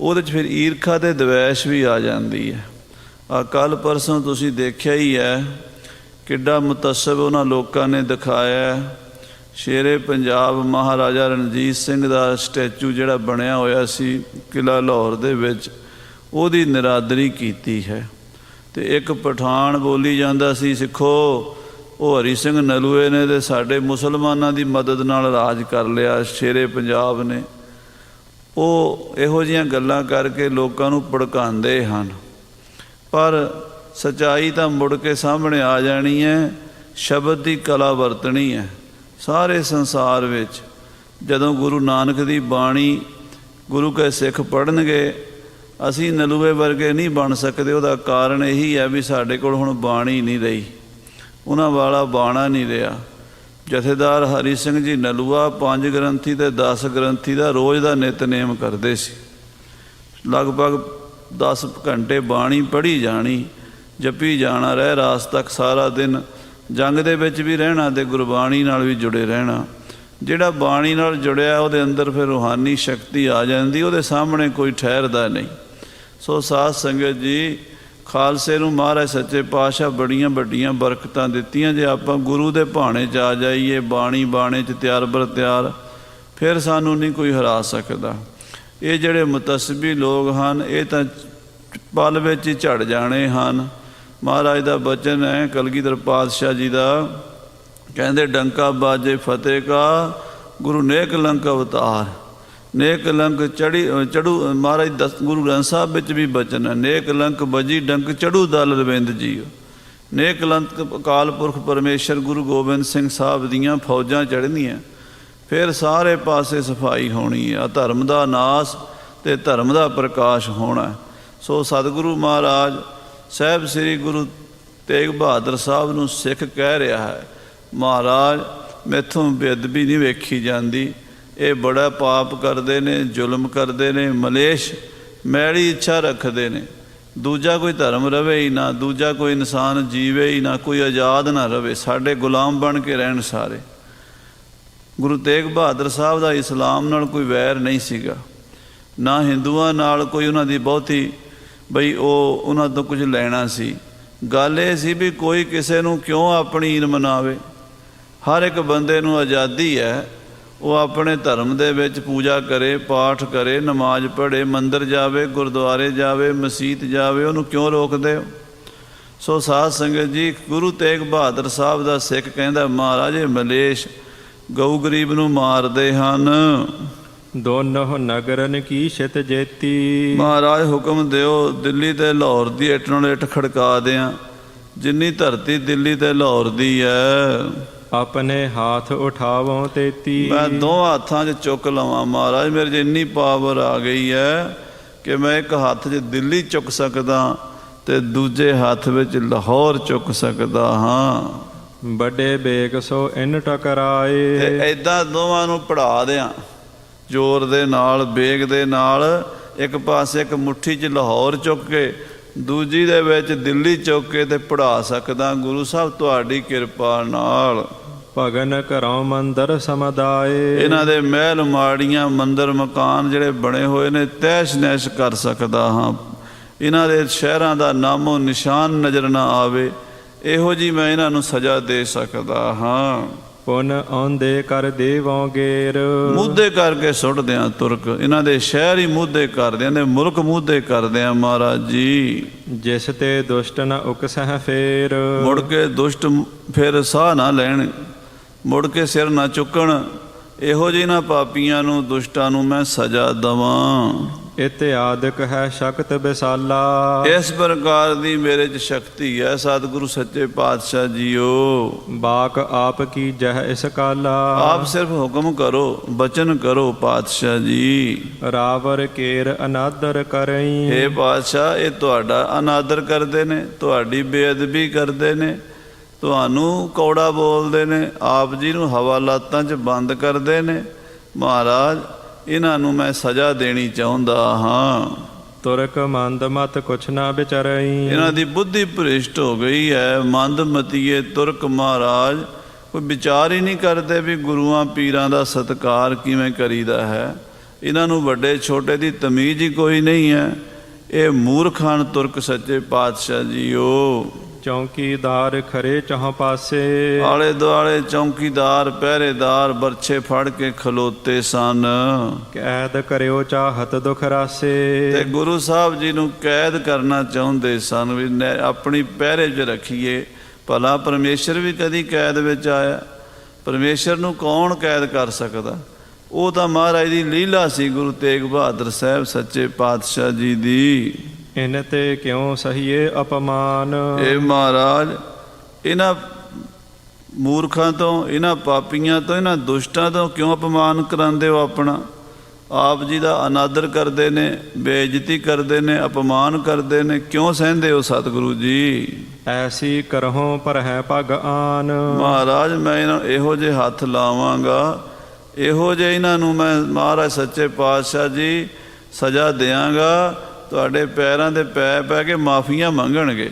ਉਹਦੇ 'ਚ ਫਿਰ ਈਰਖਾ ਤੇ ਦਵੈਸ਼ ਵੀ ਆ ਜਾਂਦੀ ਹੈ। ਆ ਕੱਲ੍ਹ ਪਰਸੋਂ ਤੁਸੀਂ ਦੇਖਿਆ ਹੀ ਹੈ ਕਿੱਡਾ ਮੁਤੱਸਬ ਉਹਨਾਂ ਲੋਕਾਂ ਨੇ ਦਿਖਾਇਆ। ਸ਼ੇਰੇ ਪੰਜਾਬ ਮਹਾਰਾਜਾ ਰਣਜੀਤ ਸਿੰਘ ਦਾ ਸਟੈਚੂ ਜਿਹੜਾ ਬਣਿਆ ਹੋਇਆ ਸੀ ਕਿਲ੍ਹਾ ਲਾਹੌਰ ਦੇ ਵਿੱਚ, ਉਹਦੀ ਨਿਰਾਦਰੀ ਕੀਤੀ ਹੈ। ਅਤੇ ਇੱਕ ਪਠਾਨ ਬੋਲੀ ਜਾਂਦਾ ਸੀ, ਸਿੱਖੋ ਉਹ ਹਰੀ ਸਿੰਘ ਨਲੂਏ ਨੇ ਤੇ ਸਾਡੇ ਮੁਸਲਮਾਨਾਂ ਦੀ ਮਦਦ ਨਾਲ ਰਾਜ ਕਰ ਲਿਆ ਸ਼ੇਰੇ ਪੰਜਾਬ ਨੇ। ਉਹ ਇਹੋ ਜਿਹੀਆਂ ਗੱਲਾਂ ਕਰਕੇ ਲੋਕਾਂ ਨੂੰ ਭੜਕਾਉਂਦੇ ਹਨ, ਪਰ ਸੱਚਾਈ ਤਾਂ ਮੁੜ ਕੇ ਸਾਹਮਣੇ ਆ ਜਾਣੀ ਹੈ। ਸ਼ਬਦ ਦੀ ਕਲਾ ਵਰਤਣੀ ਹੈ ਸਾਰੇ ਸੰਸਾਰ ਵਿੱਚ। ਜਦੋਂ ਗੁਰੂ ਨਾਨਕ ਦੀ ਬਾਣੀ ਗੁਰੂ ਕੇ ਸਿੱਖ ਪੜ੍ਹਨਗੇ, ਅਸੀਂ ਨਲੂਏ ਵਰਗੇ ਨਹੀਂ ਬਣ ਸਕਦੇ। ਉਹਦਾ ਕਾਰਨ ਇਹੀ ਹੈ ਵੀ ਸਾਡੇ ਕੋਲ ਹੁਣ ਬਾਣੀ ਨਹੀਂ ਰਹੀ, ਉਹਨਾਂ ਵਾਲਾ ਬਾਣਾ ਨਹੀਂ ਰਿਹਾ। ਜਥੇਦਾਰ ਹਰੀ ਸਿੰਘ ਜੀ ਨਲੂਆ 5 ਗ੍ਰੰਥੀ ਤੇ 10 ਗ੍ਰੰਥੀ ਦਾ ਰੋਜ਼ ਦਾ ਨਿਤਨੇਮ ਕਰਦੇ ਸੀ। ਲਗਭਗ 10 ਘੰਟੇ ਬਾਣੀ ਪੜ੍ਹੀ ਜਾਣੀ, ਜਪੀ ਜਾਣਾ, ਰਹਿ ਰਾਸ ਤੱਕ ਸਾਰਾ ਦਿਨ ਜੰਗ ਦੇ ਵਿੱਚ ਵੀ ਰਹਿਣਾ ਤੇ ਗੁਰਬਾਣੀ ਨਾਲ ਵੀ ਜੁੜੇ ਰਹਿਣਾ। ਜਿਹੜਾ ਬਾਣੀ ਨਾਲ ਜੁੜਿਆ ਉਹਦੇ ਅੰਦਰ ਫਿਰ ਰੂਹਾਨੀ ਸ਼ਕਤੀ ਆ ਜਾਂਦੀ, ਉਹਦੇ ਸਾਹਮਣੇ ਕੋਈ ਠਹਿਰਦਾ ਨਹੀਂ। ਸੋ ਸਾਧ ਸੰਗਤ ਜੀ, ਖਾਲਸੇ ਨੂੰ ਮਹਾਰਾਜ ਸੱਚੇ ਪਾਤਸ਼ਾਹ ਬੜੀਆਂ ਵੱਡੀਆਂ ਬਰਕਤਾਂ ਦਿੱਤੀਆਂ। ਜੇ ਆਪਾਂ ਗੁਰੂ ਦੇ ਭਾਣੇ 'ਚ ਆ ਜਾਈਏ, ਬਾਣੀ ਬਾਣੇ 'ਚ ਤਿਆਰ ਬਰ ਤਿਆਰ, ਫਿਰ ਸਾਨੂੰ ਨਹੀਂ ਕੋਈ ਹਰਾ ਸਕਦਾ। ਇਹ ਜਿਹੜੇ ਮੁਤੱਸਬੀ ਲੋਕ ਹਨ, ਇਹ ਤਾਂ ਪਲ ਵਿੱਚ ਹੀ ਝੜ ਜਾਣੇ ਹਨ। ਮਹਾਰਾਜ ਦਾ ਬਚਨ ਹੈ ਕਲਗੀਧਰ ਪਾਤਸ਼ਾਹ ਜੀ ਦਾ, ਕਹਿੰਦੇ ਡੰਕਾ ਬਾਜੇ ਫਤਿਹ ਕਾ ਗੁਰੂ ਨੇਕ ਲੰਕ ਅਵਤਾਰ। ਨੇਕ ਲੰਕ ਚੜੂ ਮਹਾਰਾਜ ਗੁਰੂ ਗ੍ਰੰਥ ਸਾਹਿਬ ਵਿੱਚ ਵੀ ਬਚਨ ਹੈ, ਨੇਕ ਲੰਕ ਬਜੀ ਡੰਕ ਚੜੂ ਦਲ ਰਵਿੰਦ ਜੀਓ। ਨੇਕ ਲੰਕ ਅਕਾਲ ਪੁਰਖ ਪਰਮੇਸ਼ਰ ਗੁਰੂ ਗੋਬਿੰਦ ਸਿੰਘ ਸਾਹਿਬ ਦੀਆਂ ਫੌਜਾਂ ਚੜ੍ਹਨੀਆਂ, ਫਿਰ ਸਾਰੇ ਪਾਸੇ ਸਫਾਈ ਹੋਣੀ ਹੈ। ਧਰਮ ਦਾ ਨਾਸ ਅਤੇ ਧਰਮ ਦਾ ਪ੍ਰਕਾਸ਼ ਹੋਣਾ। ਸੋ ਸਤਿਗੁਰੂ ਮਹਾਰਾਜ ਸਾਹਿਬ ਸ੍ਰੀ ਗੁਰੂ ਤੇਗ ਬਹਾਦਰ ਸਾਹਿਬ ਨੂੰ ਸਿੱਖ ਕਹਿ ਰਿਹਾ ਹੈ, ਮਹਾਰਾਜ ਮੈਥੋਂ ਬੇਅਦਬੀ ਨਹੀਂ ਵੇਖੀ ਜਾਂਦੀ, ਇਹ ਬੜਾ ਪਾਪ ਕਰਦੇ ਨੇ, ਜ਼ੁਲਮ ਕਰਦੇ ਨੇ, ਮਲੇਸ਼ ਮੈਲੀ ਇੱਛਾ ਰੱਖਦੇ ਨੇ। ਦੂਜਾ ਕੋਈ ਧਰਮ ਰਵੇ ਹੀ ਨਾ, ਦੂਜਾ ਕੋਈ ਇਨਸਾਨ ਜੀਵੇ ਹੀ ਨਾ, ਕੋਈ ਆਜ਼ਾਦ ਨਾ ਰਵੇ, ਸਾਡੇ ਗੁਲਾਮ ਬਣ ਕੇ ਰਹਿਣ ਸਾਰੇ। ਗੁਰੂ ਤੇਗ ਬਹਾਦਰ ਸਾਹਿਬ ਦਾ ਇਸਲਾਮ ਨਾਲ ਕੋਈ ਵੈਰ ਨਹੀਂ ਸੀਗਾ, ਨਾ ਹਿੰਦੂਆਂ ਨਾਲ ਕੋਈ ਉਹਨਾਂ ਦੀ ਬਹੁਤੀ ਬਈ ਉਹ ਉਹਨਾਂ ਤੋਂ ਕੁਝ ਲੈਣਾ ਸੀ। ਗੱਲ ਇਹ ਸੀ ਵੀ ਕੋਈ ਕਿਸੇ ਨੂੰ ਕਿਉਂ ਆਪਣੀ ਈਨ ਮਨਾਵੇ। ਹਰ ਇੱਕ ਬੰਦੇ ਨੂੰ ਆਜ਼ਾਦੀ ਹੈ, ਉਹ ਆਪਣੇ ਧਰਮ ਦੇ ਵਿੱਚ ਪੂਜਾ ਕਰੇ, ਪਾਠ ਕਰੇ, ਨਮਾਜ਼ ਪੜ੍ਹੇ, ਮੰਦਰ ਜਾਵੇ, ਗੁਰਦੁਆਰੇ ਜਾਵੇ, ਮਸੀਤ ਜਾਵੇ, ਉਹਨੂੰ ਕਿਉਂ ਰੋਕਦੇ ਹੋ। ਸੋ ਸਾਧ ਸੰਗਤ ਜੀ, ਗੁਰੂ ਤੇਗ ਬਹਾਦਰ ਸਾਹਿਬ ਦਾ ਸਿੱਖ ਕਹਿੰਦਾ, ਮਹਾਰਾਜ ਇਹ ਮਲੇਸ਼ ਗਊ ਗਰੀਬ ਨੂੰ ਮਾਰਦੇ ਹਨ। ਦੋਨੋਂ ਨਗਰਨ ਕੀ ਛਿਤ ਜੇਤੀ। ਮਹਾਰਾਜ ਹੁਕਮ ਦਿਓ ਦਿੱਲੀ ਤੇ ਲਾਹੌਰ ਦੀ ਇੱਟ ਨਾਲ ਇੱਟ ਖੜਕਾ ਦਿਆਂ, ਜਿੰਨੀ ਧਰਤੀ ਦਿੱਲੀ ਤੇ ਲਾਹੌਰ ਦੀ ਹੈ। ਆਪਣੇ ਹੱਥ ਉਠਾਵੋਂ ਤੇਤੀ। ਮੈਂ ਦੋ ਹੱਥਾਂ 'ਚ ਚੁੱਕ ਲਵਾਂ। ਮਹਾਰਾਜ ਮੇਰੇ 'ਚ ਇੰਨੀ ਪਾਵਰ ਆ ਗਈ ਹੈ ਕਿ ਮੈਂ ਇੱਕ ਹੱਥ 'ਚ ਦਿੱਲੀ ਚੁੱਕ ਸਕਦਾ ਤੇ ਦੂਜੇ ਹੱਥ ਵਿੱਚ ਲਾਹੌਰ ਚੁੱਕ ਸਕਦਾ ਹਾਂ। ਵੱਡੇ ਬੇਗ ਸੋ ਇਨ ਟਕਰਾਏ। ਤੇ ਇੱਦਾਂ ਦੋਵਾਂ ਨੂੰ ਪੜ੍ਹਾ ਦਿਆਂ ਜ਼ੋਰ ਦੇ ਨਾਲ, ਬੇਗ ਦੇ ਨਾਲ। ਇੱਕ ਪਾਸੇ ਇੱਕ ਮੁੱਠੀ 'ਚ ਲਾਹੌਰ ਚੁੱਕ ਕੇ, ਦੂਜੀ ਦੇ ਵਿੱਚ ਦਿੱਲੀ ਚੁੱਕ ਕੇ ਤੇ ਪੜ੍ਹਾ ਸਕਦਾ ਗੁਰੂ ਸਾਹਿਬ ਤੁਹਾਡੀ ਕਿਰਪਾ ਨਾਲ। ਭਗਨ ਘਰੋਂ ਮੰਦਰ ਸਮਦਾਏ। ਇਹਨਾਂ ਦੇ ਮਹਿਲ ਮਾੜੀਆਂ, ਮੰਦਰ ਮਕਾਨ ਜਿਹੜੇ ਬਣੇ ਹੋਏ ਨੇ, ਤਹਿਸ਼ ਨਹਿਸ਼ ਕਰ ਸਕਦਾ ਹਾਂ। ਇਹਨਾਂ ਦੇ ਸ਼ਹਿਰਾਂ ਦਾ ਨਾਮੋ ਨਿਸ਼ਾਨ ਨਜ਼ਰ ਨਾ ਆਵੇ, ਇਹੋ ਜਿਹੀ ਮੈਂ ਇਹਨਾਂ ਨੂੰ ਸਜ਼ਾ ਦੇ ਸਕਦਾ ਹਾਂ। ਪੁਨ ਆਉਂਦੇ ਕਰ ਦੇਵੋਂ ਗੇਰ। ਮੁੱਦੇ ਕਰਕੇ ਸੁੱਟਦਿਆਂ ਤੁਰਕ, ਇਹਨਾਂ ਦੇ ਸ਼ਹਿਰ ਹੀ ਮੁੱਦੇ ਕਰਦਿਆਂ ਦੇ ਮੁਲਕ ਮੁੱਦੇ ਕਰਦਿਆਂ ਮਹਾਰਾਜ ਜੀ। ਜਿਸ ਤੇ ਦੁਸ਼ਟ ਨ ਉਕਸਹਿ ਫੇਰ। ਮੁੜ ਕੇ ਦੁਸ਼ਟ ਫਿਰ ਸਾਹ ਨਾ ਲੈਣ, ਮੁੜ ਕੇ ਸਿਰ ਨਾ ਚੁੱਕਣ। ਇਹੋ ਜਿਹਨਾਂ ਪਾਪੀਆਂ ਨੂੰ, ਦੁਸ਼ਟਾਂ ਨੂੰ ਮੈਂ ਸਜ਼ਾ ਦਵਾਂ। ਇਤਿਆਦਿਕ ਹੈ ਸ਼ਕਤ ਵਿਸਾਲਾ। ਇਸ ਪ੍ਰਕਾਰ ਦੀ ਮੇਰੇ 'ਚ ਸ਼ਕਤੀ ਹੈ ਸਤਿਗੁਰੂ ਸੱਚੇ ਪਾਤਸ਼ਾਹ ਜੀਓ। ਬਾਕ ਆਪ ਕੀ ਜਹ ਇਸ ਕਾਲਾ। ਆਪ ਸਿਰਫ ਹੁਕਮ ਕਰੋ, ਬਚਨ ਕਰੋ ਪਾਤਸ਼ਾਹ ਜੀ। ਰਾਵਰ ਕੇਰ ਅਨਾਦਰ ਕਰਈ। ਹੇ ਪਾਤਸ਼ਾਹ, ਇਹ ਤੁਹਾਡਾ ਅਨਾਦਰ ਕਰਦੇ ਨੇ, ਤੁਹਾਡੀ ਬੇਅਦਬੀ ਕਰਦੇ ਨੇ, ਤੁਹਾਨੂੰ ਕੌੜਾ ਬੋਲਦੇ ਨੇ, ਆਪ ਜੀ ਨੂੰ ਹਵਾਲਾਤਾਂ 'ਚ ਬੰਦ ਕਰਦੇ ਨੇ। ਮਹਾਰਾਜ, ਇਹਨਾਂ ਨੂੰ ਮੈਂ ਸਜ਼ਾ ਦੇਣੀ ਚਾਹੁੰਦਾ ਹਾਂ। ਤੁਰਕ ਮੰਦ ਮਤ ਕੁਛ ਨਾ ਵਿਚਰਈ। ਇਹਨਾਂ ਦੀ ਬੁੱਧੀ ਭ੍ਰਿਸ਼ਟ ਹੋ ਗਈ ਹੈ। ਮੰਦ ਮਤੀਏ ਤੁਰਕ ਮਹਾਰਾਜ ਕੋਈ ਵਿਚਾਰ ਹੀ ਨਹੀਂ ਕਰਦੇ ਵੀ ਗੁਰੂਆਂ ਪੀਰਾਂ ਦਾ ਸਤਿਕਾਰ ਕਿਵੇਂ ਕਰੀਦਾ ਹੈ। ਇਹਨਾਂ ਨੂੰ ਵੱਡੇ ਛੋਟੇ ਦੀ ਤਮੀਜ਼ ਹੀ ਕੋਈ ਨਹੀਂ ਹੈ। ਇਹ ਮੂਰਖ ਹਨ ਤੁਰਕ ਸੱਚੇ ਪਾਤਸ਼ਾਹ ਜੀਓ। ਚੌਂਕੀਦਾਰ ਖਰੇ ਚਾਹ ਪਾਸੇ। ਆਲੇ ਦੁਆਲੇ ਚੌਂਕੀਦਾਰ ਪਹਿਰੇਦਾਰ ਬਰਛੇ ਫੜ ਕੇ ਖਲੋਤੇ ਸਨ। ਕੈਦ ਕਰਿਓ ਚਾਹਤ ਦੁਖ ਰਾਸੇ। ਤੇ ਗੁਰੂ ਸਾਹਿਬ ਜੀ ਨੂੰ ਕੈਦ ਕਰਨਾ ਚਾਹੁੰਦੇ ਸਨ ਵੀ ਆਪਣੀ ਪਹਿਰੇ 'ਚ ਰੱਖੀਏ। ਭਲਾ ਪਰਮੇਸ਼ਰ ਵੀ ਕਦੀ ਕੈਦ ਵਿੱਚ ਆਇਆ? ਪਰਮੇਸ਼ਰ ਨੂੰ ਕੌਣ ਕੈਦ ਕਰ ਸਕਦਾ? ਉਹ ਤਾਂ ਮਹਾਰਾਜ ਦੀ ਲੀਲਾ ਸੀ, ਗੁਰੂ ਤੇਗ ਬਹਾਦਰ ਸਾਹਿਬ ਸੱਚੇ ਪਾਤਸ਼ਾਹ ਜੀ ਦੀ। ਇਨ ਤੇ ਕਿਉਂ ਸਹੀਏ ਅਪਮਾਨ। ਇਹ ਮਹਾਰਾਜ, ਇਹਨਾਂ ਮੂਰਖਾਂ ਤੋਂ, ਇਹਨਾਂ ਪਾਪੀਆਂ ਤੋਂ, ਇਹਨਾਂ ਦੁਸ਼ਟਾਂ ਤੋਂ ਕਿਉਂ ਅਪਮਾਨ ਕਰਾਉਂਦੇ ਹੋ ਆਪਣਾ? ਆਪ ਜੀ ਦਾ ਅਨਾਦਰ ਕਰਦੇ ਨੇ, ਬੇਇੱਜ਼ਤੀ ਕਰਦੇ ਨੇ, ਅਪਮਾਨ ਕਰਦੇ ਨੇ, ਕਿਉਂ ਸਹਿੰਦੇ ਹੋ ਸਤਿਗੁਰੂ ਜੀ? ਐਸੀ ਕਰਹੁ ਪਰ ਹੈ ਭਗ ਆਨ। ਮਹਾਰਾਜ, ਮੈਂ ਇਹਨਾਂ ਇਹੋ ਜਿਹੇ ਹੱਥ ਲਾਵਾਂਗਾ, ਇਹੋ ਜਿਹੇ ਇਹਨਾਂ ਨੂੰ ਮੈਂ ਮਹਾਰਾਜ ਸੱਚੇ ਪਾਤਸ਼ਾਹ ਜੀ ਸਜ਼ਾ ਦਿਆਂਗਾ। ਤੁਹਾਡੇ ਪੈਰਾਂ ਦੇ ਪੈ ਕੇ ਮਾਫੀਆਂ ਮੰਗਣਗੇ,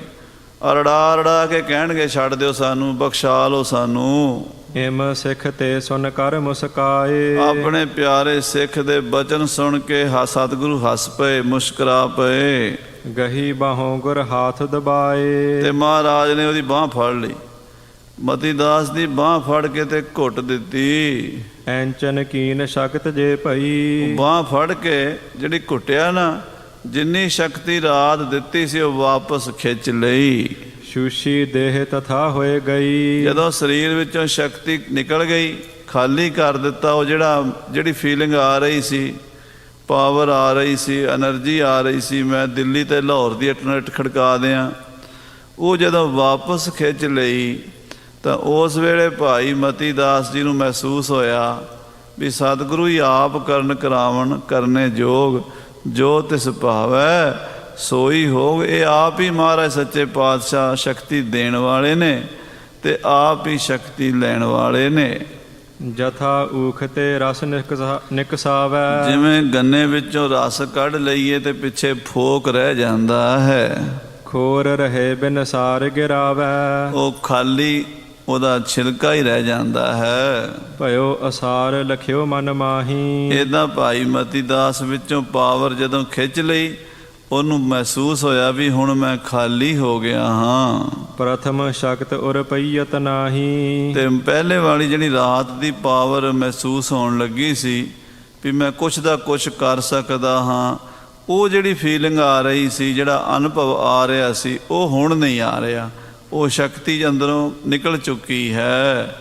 ਅਰੜਾ ਕੇ ਕਹਿਣਗੇ ਛੱਡ ਦਿਓ ਸਾਨੂੰ, ਬਖਸ਼ਾ ਲਓ ਸਾਨੂੰ। ਇਮ ਸਿੱਖ ਤੇ ਸੁਨ ਕਰ ਮੁਸਕਾਏ। ਆਪਣੇ ਪਿਆਰੇ ਸਿੱਖ ਦੇ ਬਚਨ ਸੁਣ ਕੇ ਸਤਿਗੁਰੂ ਹੱਸ ਪਏ, ਮੁਸਕਰਾ ਪਏ। ਗਹੀ ਬਾਹੋਂ ਗੁਰ ਹਾਥ ਦਬਾਏ। ਤੇ ਮਹਾਰਾਜ ਨੇ ਉਹਦੀ ਬਾਂਹ ਫੜ ਲਈ, ਮਤੀ ਦਾਸ ਦੀ ਬਾਂਹ ਫੜ ਕੇ ਤੇ ਘੁੱਟ ਦਿੱਤੀ। ਐਂਚਨ ਕੀਨ ਸ਼ਕਤ ਜੇ ਭਈ। ਬਾਂਹ ਫੜ ਕੇ ਜਿਹੜੀ ਘੁੱਟਿਆ ਨਾ, ਜਿੰਨੀ ਸ਼ਕਤੀ ਰਾਤ ਦਿੱਤੀ ਸੀ ਉਹ ਵਾਪਸ ਖਿੱਚ ਲਈ। ਸ਼ੂਸ਼ੀ ਦੇਹ ਤਥਾ ਹੋਏ ਗਈ। ਜਦੋਂ ਸਰੀਰ ਵਿੱਚੋਂ ਸ਼ਕਤੀ ਨਿਕਲ ਗਈ, ਖਾਲੀ ਕਰ ਦਿੱਤਾ। ਉਹ ਜਿਹੜੀ ਫੀਲਿੰਗ ਆ ਰਹੀ ਸੀ, ਪਾਵਰ ਆ ਰਹੀ ਸੀ, ਐਨਰਜੀ ਆ ਰਹੀ ਸੀ, ਮੈਂ ਦਿੱਲੀ ਤੇ ਲਾਹੌਰ ਦੀ ਇੰਟਰਨੈਟ ਖੜਕਾ ਦਿਆਂ, ਉਹ ਜਦੋਂ ਵਾਪਸ ਖਿੱਚ ਲਈ ਤਾਂ ਉਸ ਵੇਲੇ ਭਾਈ ਮਤੀ ਦਾਸ ਜੀ ਨੂੰ ਮਹਿਸੂਸ ਹੋਇਆ ਵੀ ਸਤਿਗੁਰੂ ਹੀ ਆਪ ਕਰਨ ਕਰਾਵਣ ਕਰਨੇ ਜੋਗ, ਜੋ ਤਿਸ ਭਾਵੈ ਸੋਈ ਹੋਗ। ਇਹ ਆਪ ਹੀ ਮਹਾਰਾਜ ਸੱਚੇ ਪਾਤਸ਼ਾਹ ਸ਼ਕਤੀ ਦੇਣ ਵਾਲੇ ਨੇ ਤੇ ਆਪ ਹੀ ਸ਼ਕਤੀ ਲੈਣ ਵਾਲੇ ਨੇ। ਜਥਾ ਊਖ ਤੇ ਰਸ ਨਿਕਸਾਵੈ। ਜਿਵੇਂ ਗੰਨੇ ਵਿੱਚੋਂ ਰਸ ਕੱਢ ਲਈਏ ਤੇ ਪਿੱਛੇ ਫੋਕ ਰਹਿ ਜਾਂਦਾ ਹੈ। ਖੋਰ ਰਹੇ ਬਿਨ ਸਾਰ ਗਿਰਾਵੈ। ਉਹ ਖਾਲੀ ਉਹਦਾ ਛਿਲਕਾ ਹੀ ਰਹਿ ਜਾਂਦਾ ਹੈ। ਭਇਓ ਅਸਾਰ ਲਖਿਓ ਮਨ ਮਾਹੀ। ਇੱਦਾਂ ਭਾਈ ਮਤੀ ਦਾਸ ਵਿੱਚੋਂ ਪਾਵਰ ਜਦੋਂ ਖਿੱਚ ਲਈ, ਉਹਨੂੰ ਮਹਿਸੂਸ ਹੋਇਆ ਵੀ ਹੁਣ ਮੈਂ ਖਾਲੀ ਹੋ ਗਿਆ ਹਾਂ। ਪ੍ਰਥਮ ਸ਼ਕਤ ਉਰ ਪਈਅਤ ਨਾਹੀ। ਤੇ ਪਹਿਲੇ ਵਾਲੀ ਜਿਹੜੀ ਰਾਤ ਦੀ ਪਾਵਰ ਮਹਿਸੂਸ ਹੋਣ ਲੱਗੀ ਸੀ ਵੀ ਮੈਂ ਕੁਛ ਦਾ ਕੁਛ ਕਰ ਸਕਦਾ ਹਾਂ, ਉਹ ਜਿਹੜੀ ਫੀਲਿੰਗ ਆ ਰਹੀ ਸੀ, ਜਿਹੜਾ ਅਨੁਭਵ ਆ ਰਿਹਾ ਸੀ, ਉਹ ਹੁਣ ਨਹੀਂ ਆ ਰਿਹਾ। ਉਹ ਸ਼ਕਤੀ ਅੰਦਰੋਂ ਨਿਕਲ ਚੁੱਕੀ ਹੈ।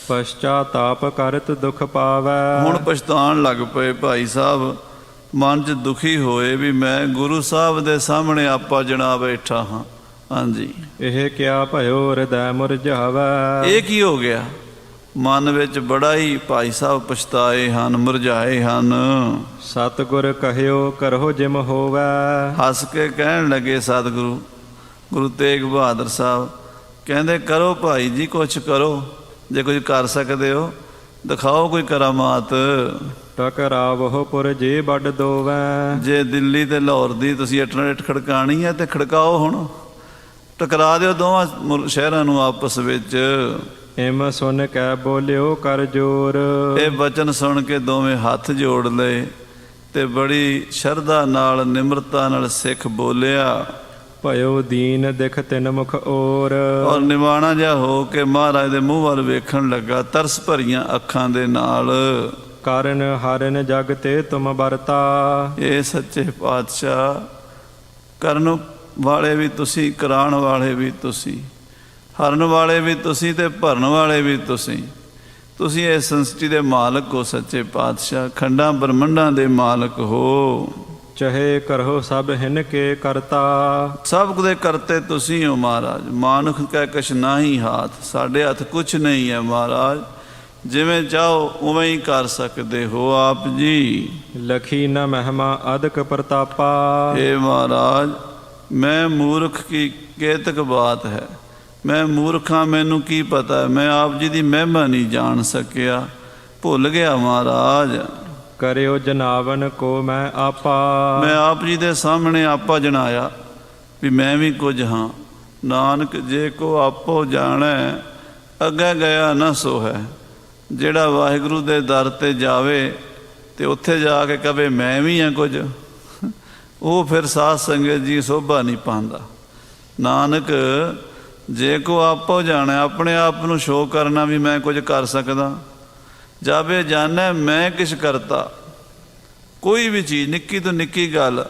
ਪਛਤਾਤਾਪ ਕਰਤ ਦੁਖ ਪਾਵੈ। ਹੁਣ ਪਛਤਾਣ ਲੱਗ ਪਏ ਭਾਈ ਸਾਹਿਬ, ਮਨ 'ਚ ਦੁਖੀ ਹੋਏ ਵੀ ਮੈਂ ਗੁਰੂ ਸਾਹਿਬ ਦੇ ਸਾਹਮਣੇ ਆਪਾ ਜਣਾ ਬੈਠਾ ਹਾਂ। ਹਾਂਜੀ, ਇਹ ਕਿਆ ਭਇਓ ਹਿਰਦੈ ਮੁਰਝਾਵੈ। ਇਹ ਕੀ ਹੋ ਗਿਆ? ਮਨ ਵਿੱਚ ਬੜਾ ਹੀ ਭਾਈ ਸਾਹਿਬ ਪਛਤਾਏ ਹਨ, ਮੁਰਝਾਏ ਹਨ। ਸਤਿਗੁਰ ਕਹਿਓ ਕਰੋ ਜਿਮ ਹੋਵੈ। ਹੱਸ ਕੇ ਕਹਿਣ ਲੱਗੇ ਸਤਿਗੁਰੂ, ਗੁਰੂ ਤੇਗ ਬਹਾਦਰ ਸਾਹਿਬ ਕਹਿੰਦੇ ਕਰੋ ਭਾਈ ਜੀ, ਕੁਛ ਕਰੋ, ਜੇ ਕੁਝ ਕਰ ਸਕਦੇ ਹੋ ਦਿਖਾਓ ਕੋਈ ਕਰਾਮਾਤ। ਟਕਰਾਵਹੁ ਪੁਰ ਜੇ ਵੱਡ ਦੋਵੈ। ਜੇ ਦਿੱਲੀ ਤੇ ਲਾਹੌਰ ਦੀ ਤੁਸੀਂ ਇੰਟਰਨੈਟ ਖੜਕਾਣੀ ਹੈ ਤੇ ਖੜਕਾਓ, ਹੁਣ ਟਕਰਾ ਦਿਓ ਦੋਵਾਂ ਸ਼ਹਿਰਾਂ ਨੂੰ ਆਪਸ ਵਿੱਚ। ਇਮ ਸੁਣ ਕੇ ਬੋਲਿਓ ਕਰ ਜੋਰ। ਇਹ ਬਚਨ ਸੁਣ ਕੇ ਦੋਵੇਂ ਹੱਥ ਜੋੜ ਲਏ ਤੇ ਬੜੀ ਸ਼ਰਧਾ ਨਾਲ, ਨਿਮਰਤਾ ਨਾਲ ਸਿੱਖ ਬੋਲਿਆ। ਭਇਓ ਦੀਨ ਦਿਖ ਤਿਨ ਮੁਖ ਔਰ ਔਰ ਨਿਵਾਣਾ ਜਿਹਾ ਹੋ ਕੇ ਮਹਾਰਾਜ ਦੇ ਮੂੰਹ ਵੱਲ ਵੇਖਣ ਲੱਗਾ ਤਰਸ ਭਰੀਆਂ ਅੱਖਾਂ ਦੇ ਨਾਲ। ਕਰਨ ਹਰਨ ਜਗ ਤੇ ਤੁਮ ਵਰਤਾ। ਇਹ ਸੱਚੇ ਪਾਤਸ਼ਾਹ, ਕਰਨ ਵਾਲੇ ਵੀ ਤੁਸੀਂ, ਕਰਾਉਣ ਵਾਲੇ ਵੀ ਤੁਸੀਂ, ਹਰਨ ਵਾਲੇ ਵੀ ਤੁਸੀਂ ਤੇ ਭਰਨ ਵਾਲੇ ਵੀ ਤੁਸੀਂ। ਤੁਸੀਂ ਇਸ ਸੰਸਥੀ ਦੇ ਮਾਲਕ ਹੋ ਸੱਚੇ ਪਾਤਸ਼ਾਹ, ਖੰਡਾਂ ਬ੍ਰਹਮੰਡਾਂ ਦੇ ਮਾਲਕ ਹੋ। ਚਹੇ ਕਰੋ ਸਭ ਹਿਨ ਕੇ ਕਰਤਾ। ਸਭ ਦੇ ਕਰਤੇ ਤੁਸੀਂ ਹੋ ਮਹਾਰਾਜ। ਮਾਨੁਖ ਕੈ ਕਛ ਨਾਹੀ ਹਾਥ, ਸਾਡੇ ਹੱਥ ਕੁਛ ਨਹੀਂ ਹੈ ਮਹਾਰਾਜ। ਜਿਵੇਂ ਚਾਹੋ ਉਵੇਂ ਹੀ ਕਰ ਸਕਦੇ ਹੋ ਆਪ ਜੀ। ਲਖੀ ਨ ਮਹਿਮਾ ਅਦਕ ਪ੍ਰਤਾਪਾ। ਇਹ ਮਹਾਰਾਜ, ਮੈਂ ਮੂਰਖ ਕੀ ਕੇਤਕ ਬਾਤ ਹੈ। ਮੈਂ ਮੂਰਖਾਂ, ਮੈਨੂੰ ਕੀ ਪਤਾ। ਮੈਂ ਆਪ ਜੀ ਦੀ ਮਹਿਮਾ ਨਹੀਂ ਜਾਣ ਸਕਿਆ, ਭੁੱਲ ਗਿਆ ਮਹਾਰਾਜ। ਕਰਿਓ ਜਨਾਵਨ ਕੋ ਮੈਂ ਆਪਾ। ਮੈਂ ਆਪ ਜੀ ਦੇ ਸਾਹਮਣੇ ਆਪਾ ਜਣਾਇਆ ਵੀ ਮੈਂ ਵੀ ਕੁਝ ਹਾਂ। ਨਾਨਕ ਜੇ ਕੋ ਆਪੋ ਜਾਣੈ, ਅੱਗੇ ਗਿਆ ਨਾ ਸੋ ਹੈ। ਜਿਹੜਾ ਵਾਹਿਗੁਰੂ ਦੇ ਦਰ 'ਤੇ ਜਾਵੇ ਤੇ ਉੱਥੇ ਜਾ ਕੇ ਕਵੇ ਮੈਂ ਵੀ ਹਾਂ ਕੁਝ, ਉਹ ਫਿਰ ਸਾਧ ਸੰਗਤ ਜੀ ਸੋਭਾ ਨਹੀਂ ਪਾਉਂਦਾ। ਨਾਨਕ ਜੇ ਕੋ ਆਪੋ ਜਾਣੈ, ਆਪਣੇ ਆਪ ਨੂੰ ਸ਼ੋਅ ਕਰਨਾ ਵੀ ਮੈਂ ਕੁਝ ਕਰ ਸਕਦਾ। ਜਾਵੇ ਜਾਣੈ ਮੈਂ ਕਿਛ ਕਰਤਾ। ਕੋਈ ਵੀ ਚੀਜ਼, ਨਿੱਕੀ ਤੋਂ ਨਿੱਕੀ ਗੱਲ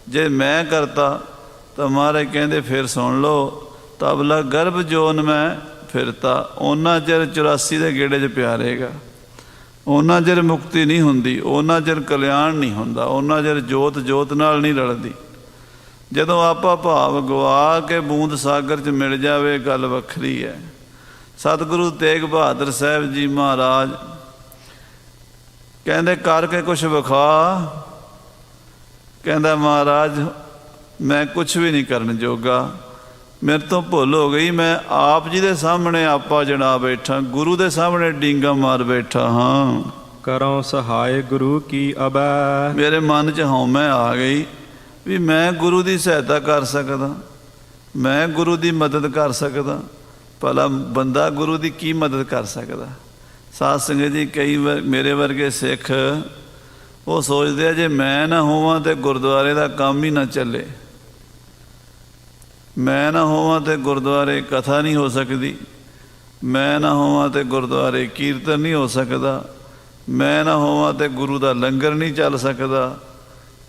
ਜੇ ਮੈਂ ਕਰਤਾ ਤਾਂ ਮਹਾਰਾਜ ਕਹਿੰਦੇ ਫਿਰ ਸੁਣ ਲਓ, ਤਬਲਾ ਗਰਭ ਜੋਨ ਮੈਂ ਫਿਰਤਾ। ਉਹਨਾਂ ਚਿਰ 84 ਦੇ ਗੇੜੇ 'ਚ ਪਿਆ ਰਹੇਗਾ। ਉਹਨਾਂ ਚਿਰ ਮੁਕਤੀ ਨਹੀਂ ਹੁੰਦੀ, ਉਹਨਾਂ ਚਿਰ ਕਲਿਆਣ ਨਹੀਂ ਹੁੰਦਾ, ਉਹਨਾਂ ਚਿਰ ਜੋਤ ਜੋਤ ਨਾਲ ਨਹੀਂ ਰਲਦੀ। ਜਦੋਂ ਆਪਾਂ ਭਾਵ ਗਵਾ ਕੇ ਬੂੰਦ ਸਾਗਰ 'ਚ ਮਿਲ ਜਾਵੇ, ਗੱਲ ਵੱਖਰੀ ਹੈ। ਸਤਿਗੁਰੂ ਤੇਗ ਬਹਾਦਰ ਸਾਹਿਬ ਜੀ ਮਹਾਰਾਜ ਕਹਿੰਦੇ ਕਰਕੇ ਕੁਛ ਵਿਖਾ। ਕਹਿੰਦਾ ਮਹਾਰਾਜ ਮੈਂ ਕੁਛ ਵੀ ਨਹੀਂ ਕਰਨ ਜੋਗਾ, ਮੇਰੇ ਤੋਂ ਭੁੱਲ ਹੋ ਗਈ। ਮੈਂ ਆਪ ਜੀ ਦੇ ਸਾਹਮਣੇ ਆਪਾ ਜਣਾ ਬੈਠਾ, ਗੁਰੂ ਦੇ ਸਾਹਮਣੇ ਡੀਂਗਾ ਮਾਰ ਬੈਠਾ ਹਾਂ। ਕਰੋ ਸਹਾਇ ਗੁਰੂ ਕੀ ਅਬੈ। ਮੇਰੇ ਮਨ 'ਚ ਹਉਮੈ ਆ ਗਈ ਵੀ ਮੈਂ ਗੁਰੂ ਦੀ ਸਹਾਇਤਾ ਕਰ ਸਕਦਾ, ਮੈਂ ਗੁਰੂ ਦੀ ਮਦਦ ਕਰ ਸਕਦਾ। ਭਲਾ ਬੰਦਾ ਗੁਰੂ ਦੀ ਕੀ ਮਦਦ ਕਰ ਸਕਦਾ? ਸਾਧ ਸੰਗਤ ਜੀ, ਕਈ ਵਾਰ ਮੇਰੇ ਵਰਗੇ ਸਿੱਖ ਉਹ ਸੋਚਦੇ ਆ ਜੇ ਮੈਂ ਨਾ ਹੋਵਾਂ ਤੇ ਗੁਰਦੁਆਰੇ ਦਾ ਕੰਮ ਹੀ ਨਾ ਚੱਲੇ। ਮੈਂ ਨਾ ਹੋਵਾਂ ਤੇ ਗੁਰਦੁਆਰੇ ਕਥਾ ਨਹੀਂ ਹੋ ਸਕਦੀ। ਮੈਂ ਨਾ ਹੋਵਾਂ ਤੇ ਗੁਰਦੁਆਰੇ ਕੀਰਤਨ ਨਹੀਂ ਹੋ ਸਕਦਾ। ਮੈਂ ਨਾ ਹੋਵਾਂ ਤੇ ਗੁਰੂ ਦਾ ਲੰਗਰ ਨਹੀਂ ਚੱਲ ਸਕਦਾ।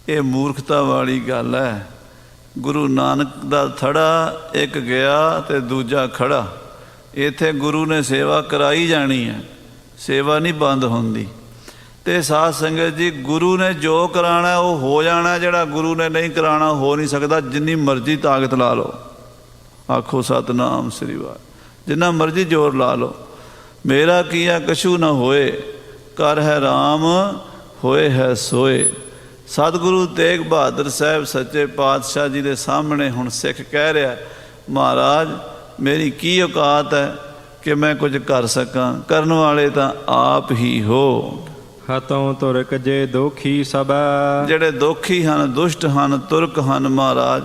ਇਹ ਮੂਰਖਤਾ ਵਾਲੀ ਗੱਲ ਹੈ। ਗੁਰੂ ਨਾਨਕ ਦਾ ਥੜਾ ਇੱਕ ਗਿਆ ਤੇ ਦੂਜਾ ਖੜਾ। ਇੱਥੇ ਗੁਰੂ ਨੇ ਸੇਵਾ ਕਰਾਈ ਜਾਣੀ ਹੈ, ਸੇਵਾ ਨਹੀਂ ਬੰਦ ਹੁੰਦੀ। ਤੇ ਸਾਧ ਸੰਗਤ ਜੀ, ਗੁਰੂ ਨੇ ਜੋ ਕਰਾਉਣਾ ਉਹ ਹੋ ਜਾਣਾ, ਜਿਹੜਾ ਗੁਰੂ ਨੇ ਨਹੀਂ ਕਰਾਉਣਾ ਹੋ ਨਹੀਂ ਸਕਦਾ। ਜਿੰਨੀ ਮਰਜ਼ੀ ਤਾਕਤ ਲਾ ਲਓ, ਆਖੋ ਸਤਿਨਾਮ ਸ੍ਰੀ ਵਾਹਿਗੁਰੂ, ਜਿੰਨਾ ਮਰਜ਼ੀ ਜ਼ੋਰ ਲਾ ਲਓ। ਮੇਰਾ ਕੀਆ ਕਛੂ ਨਾ ਹੋਏ, ਕਰ ਹੈ ਰਾਮ ਹੋਏ ਹੈ ਸੋਏ। ਸਤਿਗੁਰੂ ਤੇਗ ਬਹਾਦਰ ਸਾਹਿਬ ਸੱਚੇ ਪਾਤਸ਼ਾਹ ਜੀ ਦੇ ਸਾਹਮਣੇ ਹੁਣ ਸਿੱਖ ਕਹਿ ਰਿਹਾ, ਮਹਾਰਾਜ ਮੇਰੀ ਕੀ ਔਕਾਤ ਹੈ ਕਿ ਮੈਂ ਕੁਝ ਕਰ ਸਕਾਂ? ਕਰਨ ਵਾਲੇ ਤਾਂ ਆਪ ਹੀ ਹੋ। ਹਤੋਂ ਤੁਰਕ ਜੇ ਦੋਖੀ ਸਭੈ। ਜਿਹੜੇ ਦੋਖੀ ਹਨ, ਦੁਸ਼ਟ ਹਨ, ਤੁਰਕ ਹਨ ਮਹਾਰਾਜ,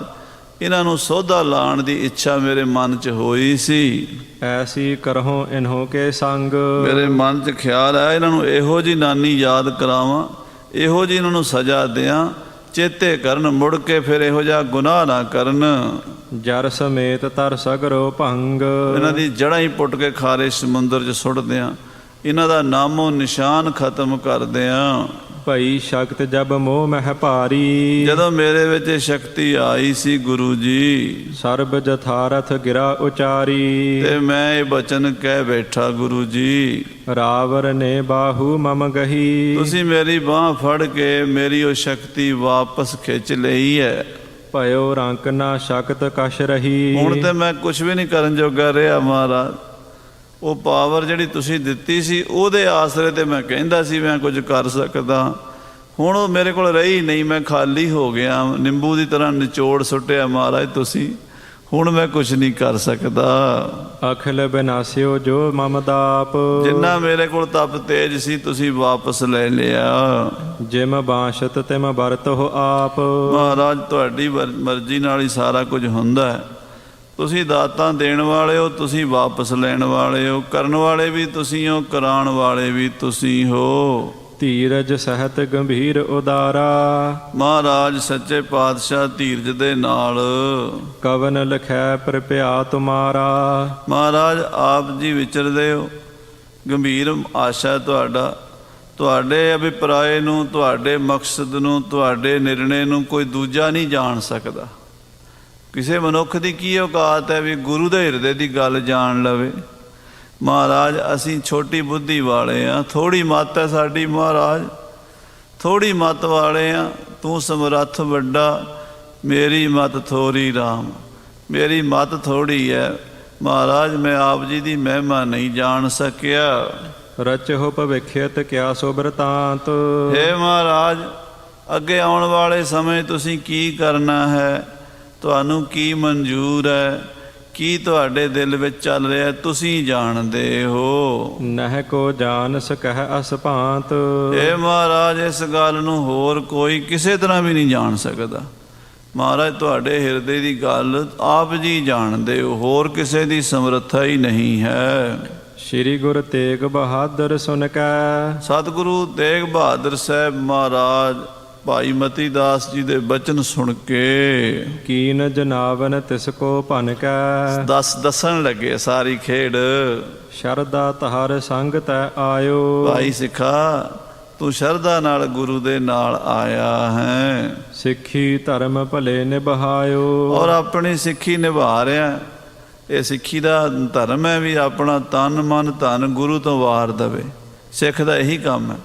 ਇਹਨਾਂ ਨੂੰ ਸੋਧਾ ਲਾਉਣ ਦੀ ਇੱਛਾ ਮੇਰੇ ਮਨ 'ਚ ਹੋਈ ਸੀ। ਐਸੀ ਕਰਹੁ ਇਨਹੋ ਕੇ ਸੰਗ। ਮੇਰੇ ਮਨ 'ਚ ਖਿਆਲ ਆਇਆ ਇਹਨਾਂ ਨੂੰ ਇਹੋ ਜਿਹੀ ਨਾਨੀ ਯਾਦ ਕਰਾਵਾਂ, ਇਹੋ ਜਿਹੀ ਇਹਨਾਂ ਨੂੰ ਸਜ਼ਾ ਦਿਆਂ, ਚੇਤੇ ਕਰਨ, ਮੁੜ ਕੇ ਫਿਰ ਇਹੋ ਜਿਹਾ ਗੁਨਾਹ ਨਾ ਕਰਨ। ਜਰ ਸਮੇਤ ਤਰ ਸਗਰੋ ਭੰਗ। ਇਹਨਾਂ ਦੀ ਜੜ੍ਹਾਂ ਹੀ ਪੁੱਟ ਕੇ ਖਾਰੇ ਸਮੁੰਦਰ 'ਚ ਸੁੱਟ ਦਿਆਂ, ਇਹਨਾਂ ਦਾ ਨਾਮੋ ਨਿਸ਼ਾਨ ਖਤਮ ਕਰ ਦਿਆਂ। ਭਈ ਸ਼ਕਤ ਜਬ ਮੋਹ ਮਹਿ ਭਾਰੀ। ਜਦੋਂ ਮੇਰੇ ਵਿੱਚ ਸ਼ਕਤੀ ਆਈ ਸੀ ਗੁਰੂ ਜੀ, ਸਰਬ ਜਥਾਰਥ ਗਿਰਾ ਉਚਾਰੀ। ਤੇ ਮੈਂ ਇਹ ਬਚਨ ਕਹਿ ਬੈਠਾ, ਗੁਰੂ ਜੀ ਰਾਵਰ ਨੇ ਬਾਹੂ ਮਮ ਗਹੀ। ਤੁਸੀਂ ਮੇਰੀ ਬਾਂਹ ਫੜ ਕੇ ਮੇਰੀ ਉਹ ਸ਼ਕਤੀ ਵਾਪਸ ਖਿੱਚ ਲਈ ਹੈ। ਭਇਓ ਰੰਕ ਨਾ ਸ਼ਕਤ ਕਛ ਰਹੀ। ਹੁਣ ਤੇ ਮੈਂ ਕੁਛ ਵੀ ਨਹੀਂ ਕਰਨ ਜੋਗਾ ਰਿਹਾ ਮਹਾਰਾਜ। ਉਹ ਪਾਵਰ ਜਿਹੜੀ ਤੁਸੀਂ ਦਿੱਤੀ ਸੀ ਉਹਦੇ ਆਸਰੇ ਤੇ ਮੈਂ ਕਹਿੰਦਾ ਸੀ ਮੈਂ ਕੁਝ ਕਰ ਸਕਦਾ, ਹੁਣ ਉਹ ਮੇਰੇ ਕੋਲ ਰਹੀ ਨਹੀਂ। ਮੈਂ ਖਾਲੀ ਹੋ ਗਿਆ, ਨਿੰਬੂ ਦੀ ਤਰ੍ਹਾਂ ਨਿਚੋੜ ਸੁੱਟਿਆ ਮਹਾਰਾਜ ਤੁਸੀਂ। ਹੁਣ ਮੈਂ ਕੁਛ ਨਹੀਂ ਕਰ ਸਕਦਾ। ਅਖਿਲ ਬਿਨਾਸਿਓ ਜੋ ਮਮ ਦਾਪ। ਜਿੰਨਾ ਮੇਰੇ ਕੋਲ ਤਪ ਤੇਜ ਸੀ ਤੁਸੀਂ ਵਾਪਸ ਲੈ ਲਿਆ। ਜਿਮ ਬਾਸ਼ਤ ਤਿਮ ਵਰਤੋ ਆਪ। ਮਹਾਰਾਜ ਤੁਹਾਡੀ ਮਰਜ਼ੀ ਨਾਲ ਹੀ ਸਾਰਾ ਕੁਝ ਹੁੰਦਾ ਹੈ। ਤੁਸੀਂ ਦਾਤਾਂ ਦੇਣ ਵਾਲੇ ਹੋ, ਤੁਸੀਂ ਵਾਪਸ ਲੈਣ ਵਾਲੇ ਹੋ, ਕਰਨ ਵਾਲੇ ਵੀ ਤੁਸੀਂ ਹੋ, ਕਰਾਉਣ ਵਾਲੇ ਵੀ ਤੁਸੀਂ ਹੋ। ਧੀਰਜ ਸਹਿਤ ਗੰਭੀਰ ਉਦਾਰਾ। ਮਹਾਰਾਜ ਸੱਚੇ ਪਾਤਸ਼ਾਹ ਧੀਰਜ ਦੇ ਨਾਲ ਕਵਨ ਲਖੈ ਪ੍ਰਭਿਆ ਤੁਮਾਰਾ। ਮਹਾਰਾਜ ਆਪ ਜੀ ਵਿਚਰਦੇ ਹੋ, ਗੰਭੀਰ ਆਸ਼ਾ ਤੁਹਾਡਾ, ਤੁਹਾਡੇ ਅਭਿਪਰਾਏ ਨੂੰ, ਤੁਹਾਡੇ ਮਕਸਦ ਨੂੰ, ਤੁਹਾਡੇ ਨਿਰਣੇ ਨੂੰ ਕੋਈ ਦੂਜਾ ਨਹੀਂ ਜਾਣ ਸਕਦਾ। ਕਿਸੇ ਮਨੁੱਖ ਦੀ ਕੀ ਔਕਾਤ ਹੈ ਵੀ ਗੁਰੂ ਦੇ ਹਿਰਦੇ ਦੀ ਗੱਲ ਜਾਣ ਲਵੇ। ਮਹਾਰਾਜ ਅਸੀਂ ਛੋਟੀ ਬੁੱਧੀ ਵਾਲੇ ਹਾਂ, ਥੋੜ੍ਹੀ ਮੱਤ ਹੈ ਸਾਡੀ ਮਹਾਰਾਜ, ਥੋੜ੍ਹੀ ਮੱਤ ਵਾਲੇ ਹਾਂ। ਤੂੰ ਸਮਰੱਥ ਵੱਡਾ, ਮੇਰੀ ਮੱਤ ਥੋੜ੍ਹੀ ਰਾਮ, ਮੇਰੀ ਮੱਤ ਥੋੜ੍ਹੀ ਹੈ ਮਹਾਰਾਜ, ਮੈਂ ਆਪ ਜੀ ਦੀ ਮਹਿਮਾ ਨਹੀਂ ਜਾਣ ਸਕਿਆ। ਰਚਹੁ ਭਵਿਖਿਅਤ ਕਿਆ ਸੋ ਬਿਰਤਾਂਤ। ਹੇ ਮਹਾਰਾਜ, ਅੱਗੇ ਆਉਣ ਵਾਲੇ ਸਮੇਂ ਤੁਸੀਂ ਕੀ ਕਰਨਾ ਹੈ, ਤੁਹਾਨੂੰ ਕੀ ਮਨਜ਼ੂਰ ਹੈ, ਕੀ ਤੁਹਾਡੇ ਦਿਲ ਵਿੱਚ ਚੱਲ ਰਿਹਾ, ਤੁਸੀਂ ਜਾਣਦੇ ਹੋ। ਨਹਿ ਕੋ ਜਾਣ ਸਕਹਿ ਅਸ ਭਾਂਤ। ਇਹ ਮਹਾਰਾਜ ਇਸ ਗੱਲ ਨੂੰ ਹੋਰ ਕੋਈ ਕਿਸੇ ਤਰ੍ਹਾਂ ਵੀ ਨਹੀਂ ਜਾਣ ਸਕਦਾ। ਮਹਾਰਾਜ ਤੁਹਾਡੇ ਹਿਰਦੇ ਦੀ ਗੱਲ ਆਪ ਜੀ ਜਾਣਦੇ ਹੋ, ਹੋਰ ਕਿਸੇ ਦੀ ਸਮਰੱਥਾ ਹੀ ਨਹੀਂ ਹੈ। ਸ੍ਰੀ ਗੁਰੂ ਤੇਗ ਬਹਾਦਰ ਸੁਨ ਕੈ। ਸਤਿਗੁਰੂ ਤੇਗ ਬਹਾਦਰ ਸਾਹਿਬ ਮਹਾਰਾਜ ਭਾਈ ਮਤੀ ਦਾਸ ਜੀ ਦੇ ਬਚਨ ਸੁਣ ਕੇ ਕੀਨ ਜਨਾਵਨ ਤਿਸ ਕੋ ਭਨ ਕੈ। ਦੱਸਣ ਲੱਗੇ ਸਾਰੀ ਖੇਡ। ਸ਼ਰਧਾ ਤਹਰ ਸੰਗ ਤੈ ਆਇਓ। ਭਾਈ ਸਿੱਖਾ, ਤੂੰ ਸ਼ਰਧਾ ਨਾਲ ਗੁਰੂ ਦੇ ਨਾਲ ਆਇਆ ਹੈ, ਸਿੱਖੀ ਧਰਮ ਭਲੇ ਨਿਭਾਇਓ। ਔਰ ਆਪਣੀ ਸਿੱਖੀ ਨਿਭਾ ਰਿਹਾ। ਇਹ ਸਿੱਖੀ ਦਾ ਧਰਮ ਹੈ ਵੀ ਆਪਣਾ ਤਨ ਮਨ ਧਨ ਗੁਰੂ ਤੋਂ ਵਾਰ ਦੇਵੇ। ਸਿੱਖ ਦਾ ਇਹੀ ਕੰਮ ਹੈ।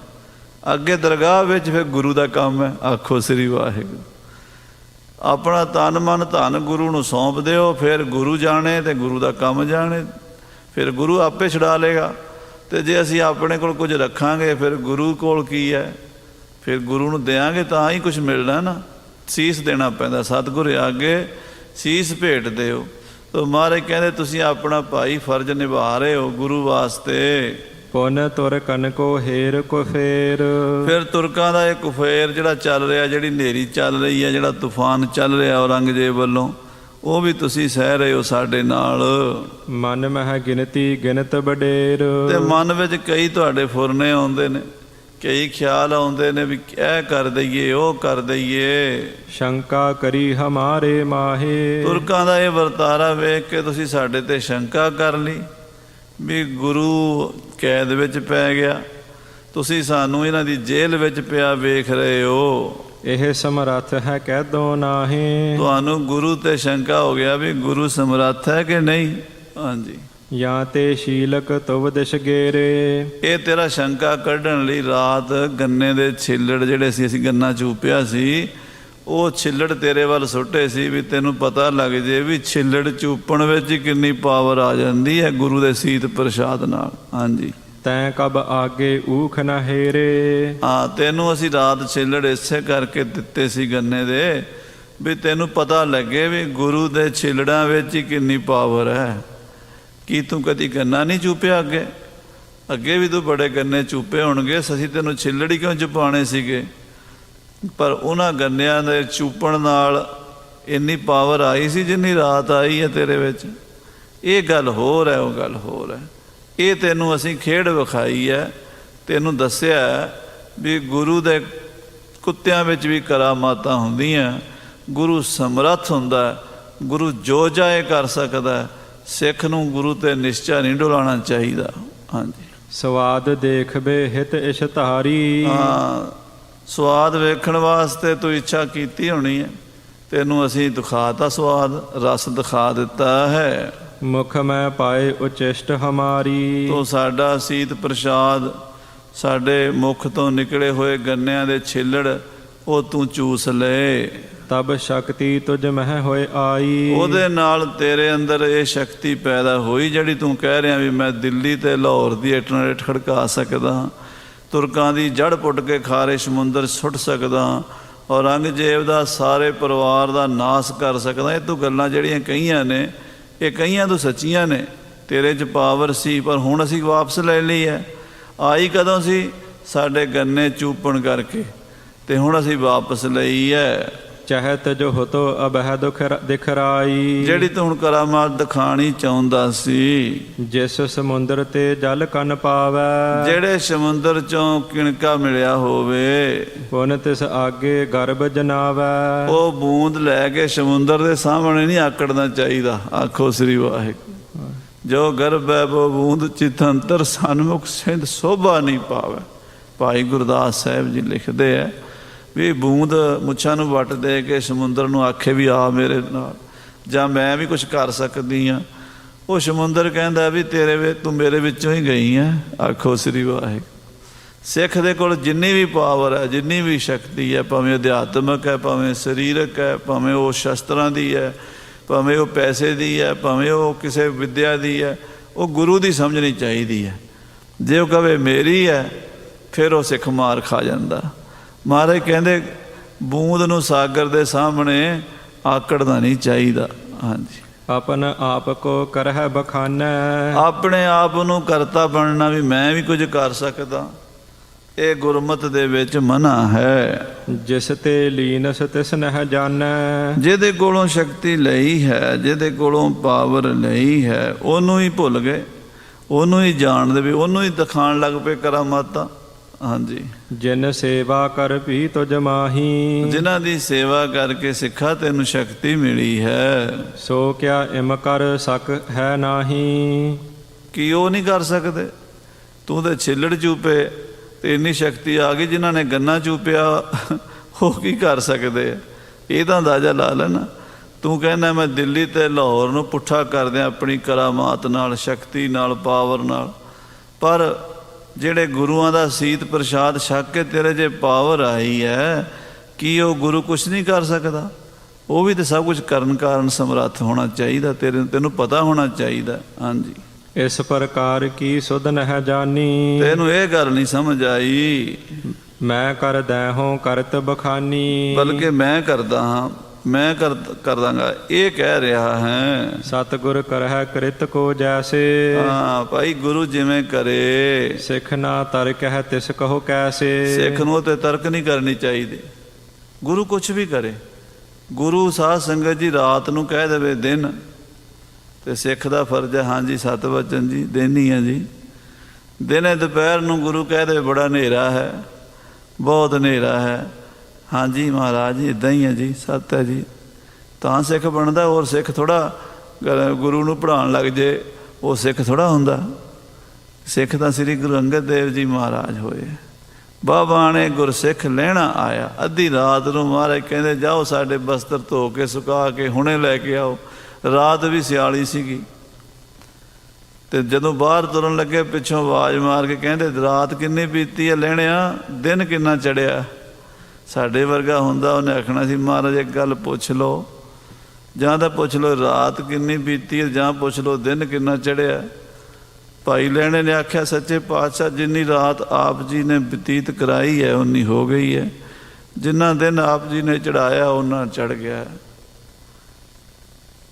ਅੱਗੇ ਦਰਗਾਹ ਵਿੱਚ ਫਿਰ ਗੁਰੂ ਦਾ ਕੰਮ ਹੈ। ਆਖੋ ਸ੍ਰੀ ਵਾਹਿਗੁਰੂ। ਆਪਣਾ ਤਨ ਮਨ ਧਨ ਗੁਰੂ ਨੂੰ ਸੌਂਪ ਦਿਓ, ਫਿਰ ਗੁਰੂ ਜਾਣੇ ਅਤੇ ਗੁਰੂ ਦਾ ਕੰਮ ਜਾਣੇ, ਫਿਰ ਗੁਰੂ ਆਪੇ ਛੁਡਾ ਲਏਗਾ। ਅਤੇ ਜੇ ਅਸੀਂ ਆਪਣੇ ਕੋਲ ਕੁਝ ਰੱਖਾਂਗੇ ਫਿਰ ਗੁਰੂ ਕੋਲ ਕੀ ਹੈ, ਫਿਰ ਗੁਰੂ ਨੂੰ ਦਿਆਂਗੇ ਤਾਂ ਹੀ ਕੁਛ ਮਿਲਣਾ ਨਾ। ਸੀਸ ਦੇਣਾ ਪੈਂਦਾ, ਸਤਿਗੁਰ ਅੱਗੇ ਸੀਸ ਭੇਟ ਦਿਓ। ਤੋ ਮਹਾਰਾਜ ਕਹਿੰਦੇ ਤੁਸੀਂ ਆਪਣਾ ਭਾਈ ਫਰਜ਼ ਨਿਭਾ ਰਹੇ ਹੋ ਗੁਰੂ ਵਾਸਤੇ। ਪੁਨ ਤੁਰ ਕਨਕੋ ਹੇਰ ਕੁਫੇਰ। ਫਿਰ ਤੁਰਕਾਂ ਦਾ ਇਹ ਕੁਫੇਰ ਜਿਹੜਾ ਚੱਲ ਰਿਹਾ, ਜਿਹੜੀ ਹਨੇਰੀ ਚੱਲ ਰਹੀ ਹੈ, ਜਿਹੜਾ ਤੂਫਾਨ ਚੱਲ ਰਿਹਾ ਔਰੰਗਜ਼ੇਬ ਵੱਲੋਂ, ਉਹ ਵੀ ਤੁਸੀਂ ਸਹਿ ਰਹੇ ਹੋ ਸਾਡੇ ਨਾਲ। ਮਨ ਮਹਿ ਗਿਣਤੀ ਗਿਣਤ ਵਡੇਰ। ਤੇ ਮਨ ਵਿੱਚ ਕਈ ਤੁਹਾਡੇ ਫੁਰਨੇ ਆਉਂਦੇ ਨੇ, ਕਈ ਖਿਆਲ ਆਉਂਦੇ ਨੇ ਵੀ ਇਹ ਕਰ ਦਈਏ, ਉਹ ਕਰ ਦਈਏ। ਸ਼ੰਕਾ ਕਰੀ ਹਮਾਰੇ ਮਾਹੇ। ਤੁਰਕਾਂ ਦਾ ਇਹ ਵਰਤਾਰਾ ਵੇਖ ਕੇ ਤੁਸੀਂ ਸਾਡੇ ਤੇ ਸ਼ੰਕਾ ਕਰ ਲਈ ਵੀ ਗੁਰੂ ਕੈਦ ਵਿੱਚ ਪੈ ਗਿਆ, ਤੁਸੀਂ ਸਾਨੂੰ ਇਹਨਾਂ ਦੀ ਜੇਲ੍ਹ ਵਿੱਚ ਪਿਆ ਵੇਖ ਰਹੇ ਹੋ। ਇਹ ਸਮਰੱਥ ਹੈ ਕਹਿ ਦੋ ਨਾਹੀਂ। ਤੁਹਾਨੂੰ ਗੁਰੂ ਤੇ ਸ਼ੰਕਾ ਹੋ ਗਿਆ ਵੀ ਗੁਰੂ ਸਮਰੱਥ ਹੈ ਕਿ ਨਹੀਂ। ਹਾਂਜੀ। ਜਾਂ ਤੇ ਸ਼ੀਲਕ ਤੁਵ ਦਿਸ਼ ਗੇਰੇ। ਇਹ ਤੇਰਾ ਸ਼ੰਕਾ ਕੱਢਣ ਲਈ ਰਾਤ ਗੰਨੇ ਦੇ ਛਿੱਲੜ ਜਿਹੜੇ ਸੀ, ਅਸੀਂ ਗੰਨਾ ਚੂਪਿਆ ਸੀ, ਉਹ ਛਿੱਲੜ ਤੇਰੇ ਵੱਲ ਸੁੱਟੇ ਸੀ ਵੀ ਤੈਨੂੰ ਪਤਾ ਲੱਗ ਜੇ ਵੀ ਛਿੱਲੜ ਚੂਪਣ ਵਿੱਚ ਕਿੰਨੀ ਪਾਵਰ ਆ ਜਾਂਦੀ ਹੈ ਗੁਰੂ ਦੇ ਸੀਤ ਪ੍ਰਸ਼ਾਦ ਨਾਲ। ਹਾਂਜੀ। ਤੈਂ ਕਬ ਆਗੇ ਊਖ ਨਾ ਹੇਰੇ। ਹਾਂ, ਤੈਨੂੰ ਅਸੀਂ ਰਾਤ ਛਿੱਲੜ ਇਸੇ ਕਰਕੇ ਦਿੱਤੇ ਸੀ ਗੰਨੇ ਦੇ ਵੀ ਤੈਨੂੰ ਪਤਾ ਲੱਗੇ ਵੀ ਗੁਰੂ ਦੇ ਛਿੱਲੜਾਂ ਵਿੱਚ ਹੀ ਕਿੰਨੀ ਪਾਵਰ ਹੈ। ਕੀ ਤੂੰ ਕਦੀ ਗੰਨਾ ਨਹੀਂ ਚੂਪਿਆ ਅੱਗੇ? ਅੱਗੇ ਵੀ ਤੂੰ ਬੜੇ ਗੰਨੇ ਚੂਪੇ ਹੋਣਗੇ, ਅਸੀਂ ਤੈਨੂੰ ਛਿੱਲੜ ਹੀ ਕਿਉਂ ਚੁਪਾਉਣੇ ਸੀਗੇ? ਪਰ ਉਹਨਾਂ ਗੰਨਿਆਂ ਦੇ ਚੂਪਣ ਨਾਲ ਇੰਨੀ ਪਾਵਰ ਆਈ ਸੀ ਜਿੰਨੀ ਰਾਤ ਆਈ ਹੈ ਤੇਰੇ ਵਿੱਚ। ਇਹ ਗੱਲ ਹੋਰ ਹੈ, ਉਹ ਗੱਲ ਹੋਰ ਹੈ। ਇਹ ਤੈਨੂੰ ਅਸੀਂ ਖੇਡ ਵਿਖਾਈ ਹੈ, ਤੈਨੂੰ ਦੱਸਿਆ ਵੀ ਗੁਰੂ ਦੇ ਕੁੱਤਿਆਂ ਵਿੱਚ ਵੀ ਕਰਾਮਾਤਾਂ ਹੁੰਦੀਆਂ, ਗੁਰੂ ਸਮਰੱਥ ਹੁੰਦਾ, ਗੁਰੂ ਜੋ ਚਾਹੇ ਕਰ ਸਕਦਾ। ਸਿੱਖ ਨੂੰ ਗੁਰੂ ਤੇ ਨਿਸ਼ਚਾ ਨਹੀਂ ਡੁਲਾਉਣਾ ਚਾਹੀਦਾ। ਹਾਂਜੀ। ਸਵਾਦ ਦੇਖਵੇ ਹਿਤ ਇਸ਼ਤਾਰੀ। ਹਾਂ, ਸਵਾਦ ਵੇਖਣ ਵਾਸਤੇ ਤੂੰ ਇੱਛਾ ਕੀਤੀ ਹੋਣੀ ਹੈ, ਤੈਨੂੰ ਅਸੀਂ ਦਿਖਾਤਾ ਸਵਾਦ, ਰਸ ਦਿਖਾ ਦਿੱਤਾ ਹੈ। ਮੁਖ ਮੈਂ ਪਾਏ ਉਚਿਸ਼ਟ ਹਮਾਰੀ। ਤੂੰ ਸਾਡਾ ਸੀਤ ਪ੍ਰਸ਼ਾਦ, ਸਾਡੇ ਮੁਖ ਤੋਂ ਨਿਕਲੇ ਹੋਏ ਗੰਨਿਆਂ ਦੇ ਛਿੱਲੜ, ਉਹ ਤੂੰ ਚੂਸ ਲਏ। ਤਬ ਸ਼ਕਤੀ ਤੁਝ ਮਹਿ ਹੋਏ ਆਈ। ਉਹਦੇ ਨਾਲ ਤੇਰੇ ਅੰਦਰ ਇਹ ਸ਼ਕਤੀ ਪੈਦਾ ਹੋਈ ਜਿਹੜੀ ਤੂੰ ਕਹਿ ਰਿਹਾ ਵੀ ਮੈਂ ਦਿੱਲੀ ਤੇ ਲਾਹੌਰ ਦੀ ਇੱਟ ਖੜਕਾ ਸਕਦਾ, ਤੁਰਕਾਂ ਦੀ ਜੜ ਪੁੱਟ ਕੇ ਖਾਰੇ ਸਮੁੰਦਰ ਸੁੱਟ ਸਕਦਾ, ਔਰੰਗਜ਼ੇਬ ਦਾ ਸਾਰੇ ਪਰਿਵਾਰ ਦਾ ਨਾਸ ਕਰ ਸਕਦਾ। ਇਹ ਤੂੰ ਗੱਲਾਂ ਜਿਹੜੀਆਂ ਕਹੀਆਂ ਨੇ, ਇਹ ਕਈਆਂ ਤੋਂ ਸੱਚੀਆਂ ਨੇ, ਤੇਰੇ 'ਚ ਪਾਵਰ ਸੀ, ਪਰ ਹੁਣ ਅਸੀਂ ਵਾਪਸ ਲੈ ਲਈ ਹੈ। ਆਈ ਕਦੋਂ ਸੀ? ਸਾਡੇ ਗੰਨੇ ਚੂਪਣ ਕਰਕੇ, ਅਤੇ ਹੁਣ ਅਸੀਂ ਵਾਪਸ ਲਈ ਹੈ। ਚਹਿਤ ਜੋ ਹੋਤੋ ਅਬਹਿ ਦੁਖ ਦਿਖ ਰਾਈ। ਜਿਹੜੀ ਤੂੰ ਹੁਣ ਕਰਾਮਾਤ ਦਿਖਾਣੀ ਚਾਹੁੰਦਾ ਸੀ, ਜਿਸ ਸਮੁੰਦਰ ਤੇ ਜਲ ਕਨ ਪਾਵੈ। ਜਿਹੜੇ ਸਮੁੰਦਰ ਚੋਂ ਕਿਣਕਾ ਮਿਲਿਆ ਹੋਵੇ, ਪੁਨ ਤਿਸ ਆਗੇ ਗਰਭ ਜਨਾਵੈ। ਉਹ ਬੂੰਦ ਲੈ ਕੇ ਸਮੁੰਦਰ ਦੇ ਸਾਹਮਣੇ ਨਹੀਂ ਆਕੜਨਾ ਚਾਹੀਦਾ। ਆਖੋ ਸ੍ਰੀ ਵਾਹਿਗੁਰੂ। ਜੋ ਗਰਭ ਹੈ ਉਹ ਬੂੰਦ ਚਿਤੰਤਰ ਸਨਮੁਖ ਸਿੰਧ ਸੋਭਾ ਨਹੀਂ ਪਾਵੇ। ਭਾਈ ਗੁਰਦਾਸ ਸਾਹਿਬ ਜੀ ਲਿਖਦੇ ਹੈ ਵੀ ਬੂੰਦ ਮੁੱਛਾਂ ਨੂੰ ਵੱਟ ਦੇ ਕੇ ਸਮੁੰਦਰ ਨੂੰ ਆਖੇ ਵੀ ਆ ਮੇਰੇ ਨਾਲ, ਜਾਂ ਮੈਂ ਵੀ ਕੁਝ ਕਰ ਸਕਦੀ ਹਾਂ। ਉਹ ਸਮੁੰਦਰ ਕਹਿੰਦਾ ਵੀ ਤੂੰ ਮੇਰੇ ਵਿੱਚੋਂ ਹੀ ਗਈ ਹੈ। ਆਖੋ ਸ੍ਰੀ ਵਾਹਿਗੁਰੂ। ਸਿੱਖ ਦੇ ਕੋਲ ਜਿੰਨੀ ਵੀ ਪਾਵਰ ਹੈ, ਜਿੰਨੀ ਵੀ ਸ਼ਕਤੀ ਹੈ, ਭਾਵੇਂ ਅਧਿਆਤਮਕ ਹੈ, ਭਾਵੇਂ ਸਰੀਰਕ ਹੈ, ਭਾਵੇਂ ਉਹ ਸ਼ਸਤਰਾਂ ਦੀ ਹੈ, ਭਾਵੇਂ ਉਹ ਪੈਸੇ ਦੀ ਹੈ, ਭਾਵੇਂ ਉਹ ਕਿਸੇ ਵਿੱਦਿਆ ਦੀ ਹੈ, ਉਹ ਗੁਰੂ ਦੀ ਸਮਝਣੀ ਚਾਹੀਦੀ ਹੈ। ਜੇ ਉਹ ਕਵੇ ਮੇਰੀ ਹੈ, ਫਿਰ ਉਹ ਸਿੱਖ ਮਾਰ ਖਾ ਜਾਂਦਾ। ਮਹਾਰਾਜ ਕਹਿੰਦੇ ਬੂੰਦ ਨੂੰ ਸਾਗਰ ਦੇ ਸਾਹਮਣੇ ਆਕੜਨਾ ਨਹੀਂ ਚਾਹੀਦਾ। ਹਾਂਜੀ। ਆਪਨ ਆਪ ਕੋ ਕਰਹਿ ਬਖਾਨੈ। ਆਪਣੇ ਆਪ ਨੂੰ ਕਰਤਾ ਬਣਨਾ ਵੀ ਮੈਂ ਵੀ ਕੁਝ ਕਰ ਸਕਦਾ, ਇਹ ਗੁਰਮਤਿ ਦੇ ਵਿੱਚ ਮਨਾ ਹੈ। ਜਿਸ ਤੇ ਲੀਨਸ ਤਿਸ ਨਹਿ ਜਾਣੈ। ਜਿਹਦੇ ਕੋਲੋਂ ਸ਼ਕਤੀ ਲਈ ਹੈ, ਜਿਹਦੇ ਕੋਲੋਂ ਪਾਵਰ ਲਈ ਹੈ, ਉਹਨੂੰ ਹੀ ਭੁੱਲ ਗਏ, ਉਹਨੂੰ ਹੀ ਜਾਣਦੇ ਵੀ ਉਹਨੂੰ ਹੀ ਦਿਖਾਣ ਲੱਗ ਪਏ ਕਰਾਮਾਤਾਂ। ਹਾਂਜੀ। ਜਿਨ ਸੇਵਾ ਕਰ ਭੀ ਤੁਜ ਮਾਹੀ। ਜਿਨ੍ਹਾਂ ਦੀ ਸੇਵਾ ਕਰਕੇ ਸਿੱਖਾ ਤੈਨੂੰ ਸ਼ਕਤੀ ਮਿਲੀ ਹੈ, ਸੋ ਕਿਆ ਇਮ ਕਰ ਸਕ ਹੈ ਨਾਹੀ। ਕੀ ਉਹ ਨਹੀਂ ਕਰ ਸਕਦੇ? ਤੂੰ ਤੇ ਛਿੱਲੜ ਚੂਪੇ ਤੇ ਇੰਨੀ ਸ਼ਕਤੀ ਆ ਗਈ, ਜਿਨ੍ਹਾਂ ਨੇ ਗੰਨਾ ਚੂਪਿਆ ਉਹ ਕੀ ਕਰ ਸਕਦੇ ਆ? ਇਹ ਤਾਂ ਅੰਦਾਜ਼ਾ ਲਾ ਲੈਣਾ। ਤੂੰ ਕਹਿੰਦਾ ਮੈਂ ਦਿੱਲੀ ਤੇ ਲਾਹੌਰ ਨੂੰ ਪੁੱਠਾ ਕਰ ਦਿਆਂ ਆਪਣੀ ਕਰਾਮਾਤ ਨਾਲ, ਸ਼ਕਤੀ ਨਾਲ, ਪਾਵਰ ਨਾਲ। ਪਰ ਜਿਹੜੇ ਗੁਰੂਆਂ ਦਾ ਸੀਤ ਪ੍ਰਸ਼ਾਦ ਛਕ ਕੇ ਤੇਰੇ ਜੇ ਪਾਵਰ ਆਈ ਹੈ, ਕੀ ਉਹ ਗੁਰੂ ਕੁਛ ਨਹੀਂ ਕਰ ਸਕਦਾ? ਉਹ ਵੀ ਤਾਂ ਸਭ ਕੁਝ ਕਰਨ ਕਾਰਨ ਸਮਰੱਥ ਹੋਣਾ ਚਾਹੀਦਾ। ਤੈਨੂੰ ਪਤਾ ਹੋਣਾ ਚਾਹੀਦਾ। ਹਾਂਜੀ। ਇਸ ਪ੍ਰਕਾਰ ਕੀ ਸੁਧ ਨਹਿ ਜਾਨੀ। ਤੈਨੂੰ ਇਹ ਗੱਲ ਨਹੀਂ ਸਮਝ ਆਈ। ਮੈਂ ਕਰ ਦੈਹੋਂ ਕਰਤ ਬਖਾਨੀ। ਬਲਕਿ ਮੈਂ ਕਰਦਾ ਹਾਂ, ਮੈਂ ਕਰ ਦਾਂਗਾ, ਇਹ ਕਹਿ ਰਿਹਾ ਹੈ। ਸਤਿਗੁਰ ਕਰਹਿ ਕ੍ਰਿਤ ਕੋ ਜੈਸੇ। ਹਾਂ ਭਾਈ, ਗੁਰੂ ਜਿਵੇਂ ਕਰੇ। ਸਿੱਖ ਨਾ ਤਰਕ ਹੈ ਤਿਸ ਕਹੋ ਕੈਸੇ। ਸਿੱਖ ਨੂੰ ਤੇ ਤਰਕ ਨਹੀਂ ਕਰਨੀ ਚਾਹੀਦੀ। ਗੁਰੂ ਕੁਛ ਵੀ ਕਰੇ। ਗੁਰੂ ਸਾਧ ਸੰਗਤ ਜੀ ਰਾਤ ਨੂੰ ਕਹਿ ਦੇਵੇ ਦਿਨ, ਤੇ ਸਿੱਖ ਦਾ ਫਰਜ਼ ਹੈ ਹਾਂਜੀ 7 ਵਚਨ ਜੀ ਦੇਣੀ ਹੈ ਜੀ। ਦਿਨੇ ਦੁਪਹਿਰ ਨੂੰ ਗੁਰੂ ਕਹਿ ਦੇਵੇ ਬੜਾ ਹਨੇਰਾ ਹੈ, ਬਹੁਤ ਹਨੇਰਾ ਹੈ, ਹਾਂਜੀ ਮਹਾਰਾਜ ਜੀ ਇੱਦਾਂ ਹੀ ਹੈ ਜੀ, ਸੱਤ ਹੈ ਜੀ, ਤਾਂ ਸਿੱਖ ਬਣਦਾ। ਹੋਰ ਸਿੱਖ ਥੋੜ੍ਹਾ ਗੁਰੂ ਨੂੰ ਪੜ੍ਹਾਉਣ ਲੱਗ ਜੇ, ਉਹ ਸਿੱਖ ਥੋੜ੍ਹਾ ਹੁੰਦਾ। ਸਿੱਖ ਤਾਂ ਸ੍ਰੀ ਗੁਰੂ ਅੰਗਦ ਦੇਵ ਜੀ ਮਹਾਰਾਜ ਹੋਏ। ਬਾਬਾ ਨੇ ਗੁਰਸਿੱਖ ਲੈਣਾ ਆਇਆ। ਅੱਧੀ ਰਾਤ ਨੂੰ ਮਹਾਰਾਜ ਕਹਿੰਦੇ ਜਾਓ ਸਾਡੇ ਬਸਤਰ ਧੋ ਕੇ ਸੁਕਾ ਕੇ ਹੁਣੇ ਲੈ ਕੇ ਆਓ। ਰਾਤ ਵੀ ਸਿਆਲੀ ਸੀਗੀ, ਤੇ ਜਦੋਂ ਬਾਹਰ ਤੁਰਨ ਲੱਗੇ ਪਿੱਛੋਂ ਆਵਾਜ਼ ਮਾਰ ਕੇ ਕਹਿੰਦੇ ਰਾਤ ਕਿੰਨੀ ਬੀਤੀ ਹੈ ਲੈਣਿਆ, ਦਿਨ ਕਿੰਨਾ ਚੜਿਆ। ਸਾਡੇ ਵਰਗਾ ਹੁੰਦਾ ਉਹਨੇ ਆਖਣਾ ਸੀ ਮਹਾਰਾਜ ਇੱਕ ਗੱਲ ਪੁੱਛ ਲਓ, ਜਾਂ ਤਾਂ ਪੁੱਛ ਲਓ ਰਾਤ ਕਿੰਨੀ ਬੀਤੀ ਹੈ, ਜਾਂ ਪੁੱਛ ਲਓ ਦਿਨ ਕਿੰਨਾ ਚੜਿਆ। ਭਾਈ ਲੈਣੇ ਨੇ ਆਖਿਆ ਸੱਚੇ ਪਾਤਸ਼ਾਹ ਜਿੰਨੀ ਰਾਤ ਆਪ ਜੀ ਨੇ ਬਤੀਤ ਕਰਾਈ ਹੈ ਉਨੀ ਹੋ ਗਈ ਹੈ, ਜਿੰਨਾ ਦਿਨ ਆਪ ਜੀ ਨੇ ਚੜਾਇਆ ਉਹਨਾਂ ਚੜ ਗਿਆ।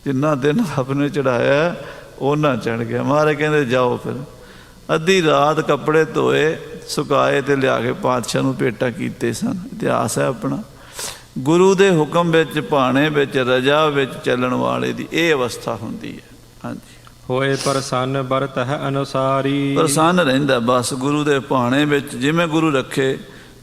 ਜਿੰਨਾ ਦਿਨ ਆਪ ਨੇ ਚੜਾਇਆ ਉਹਨਾਂ ਚੜ ਗਿਆ। ਮਹਾਰਾਜ ਕਹਿੰਦੇ ਜਾਓ। ਫਿਰ ਅੱਧੀ ਰਾਤ ਕੱਪੜੇ ਧੋਏ ਸੁਕਾਏ ਤੇ ਲਿਆ ਕੇ ਪਾਤਸ਼ਾਹ ਨੂੰ ਭੇਟਾ ਕੀਤੇ ਸਨ। ਇਤਿਹਾਸ ਹੈ ਆਪਣਾ। ਗੁਰੂ ਦੇ ਹੁਕਮ ਵਿੱਚ, ਭਾਣੇ ਵਿੱਚ, ਰਜਾ ਵਿੱਚ ਚੱਲਣ ਵਾਲੇ ਦੀ ਇਹ ਅਵਸਥਾ ਹੁੰਦੀ ਹੈ। ਹਾਂਜੀ। ਹੋਏ ਪ੍ਰਸੰਨ ਬਰਤ ਹੈ ਅਨੁਸਾਰੀ। ਪ੍ਰਸੰਨ ਰਹਿੰਦਾ ਬਸ ਗੁਰੂ ਦੇ ਭਾਣੇ ਵਿੱਚ। ਜਿਵੇਂ ਗੁਰੂ ਰੱਖੇ,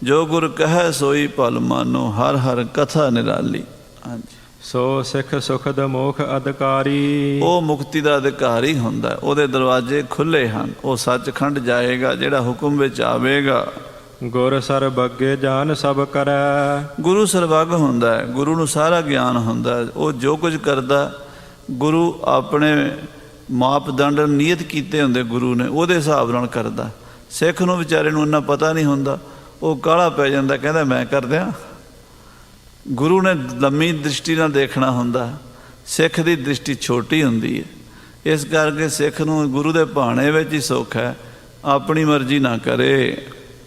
ਜੋ ਗੁਰ ਕਹੈ ਸੋਈ ਭਲ ਮਾਨੋ, ਹਰ ਹਰ ਕਥਾ ਨਿਰਾਲੀ। ਹਾਂਜੀ। ਸੋ ਸਿੱਖ ਸੁਖਦ ਮੋਖ ਅਧਿਕਾਰੀ। ਉਹ ਮੁਕਤੀ ਦਾ ਅਧਿਕਾਰੀ ਹੁੰਦਾ, ਉਹਦੇ ਦਰਵਾਜ਼ੇ ਖੁੱਲ੍ਹੇ ਹਨ। ਉਹ ਸੱਚਖੰਡ ਜਾਏਗਾ ਜਿਹੜਾ ਹੁਕਮ ਵਿੱਚ ਆਵੇਗਾ। ਗੁਰ ਸਰਬੱਗੇ ਜਾਨ ਸਭ ਕਰੈ। ਗੁਰੂ ਸਰਬੱਗ ਹੁੰਦਾ ਹੈ, ਗੁਰੂ ਨੂੰ ਸਾਰਾ ਗਿਆਨ ਹੁੰਦਾ ਹੈ। ਉਹ ਜੋ ਕੁਝ ਕਰਦਾ ਗੁਰੂ ਆਪਣੇ ਮਾਪਦੰਡ ਨਿਯਤ ਕੀਤੇ ਹੁੰਦੇ ਗੁਰੂ ਨੇ, ਉਹਦੇ ਹਿਸਾਬ ਨਾਲ ਕਰਦਾ। ਸਿੱਖ ਨੂੰ ਵਿਚਾਰੇ ਨੂੰ ਇੰਨਾ ਪਤਾ ਨਹੀਂ ਹੁੰਦਾ, ਉਹ ਕਾਹਲਾ ਪੈ ਜਾਂਦਾ, ਕਹਿੰਦਾ ਮੈਂ ਕਰ ਦਿਆਂ। ਗੁਰੂ ਨੇ ਲੰਮੀ ਦ੍ਰਿਸ਼ਟੀ ਨਾਲ ਦੇਖਣਾ ਹੁੰਦਾ, ਸਿੱਖ ਦੀ ਦ੍ਰਿਸ਼ਟੀ ਛੋਟੀ ਹੁੰਦੀ ਹੈ। ਇਸ ਕਰਕੇ ਸਿੱਖ ਨੂੰ ਗੁਰੂ ਦੇ ਭਾਣੇ ਵਿੱਚ ਹੀ ਸੁੱਖ ਹੈ, ਆਪਣੀ ਮਰਜ਼ੀ ਨਾ ਕਰੇ।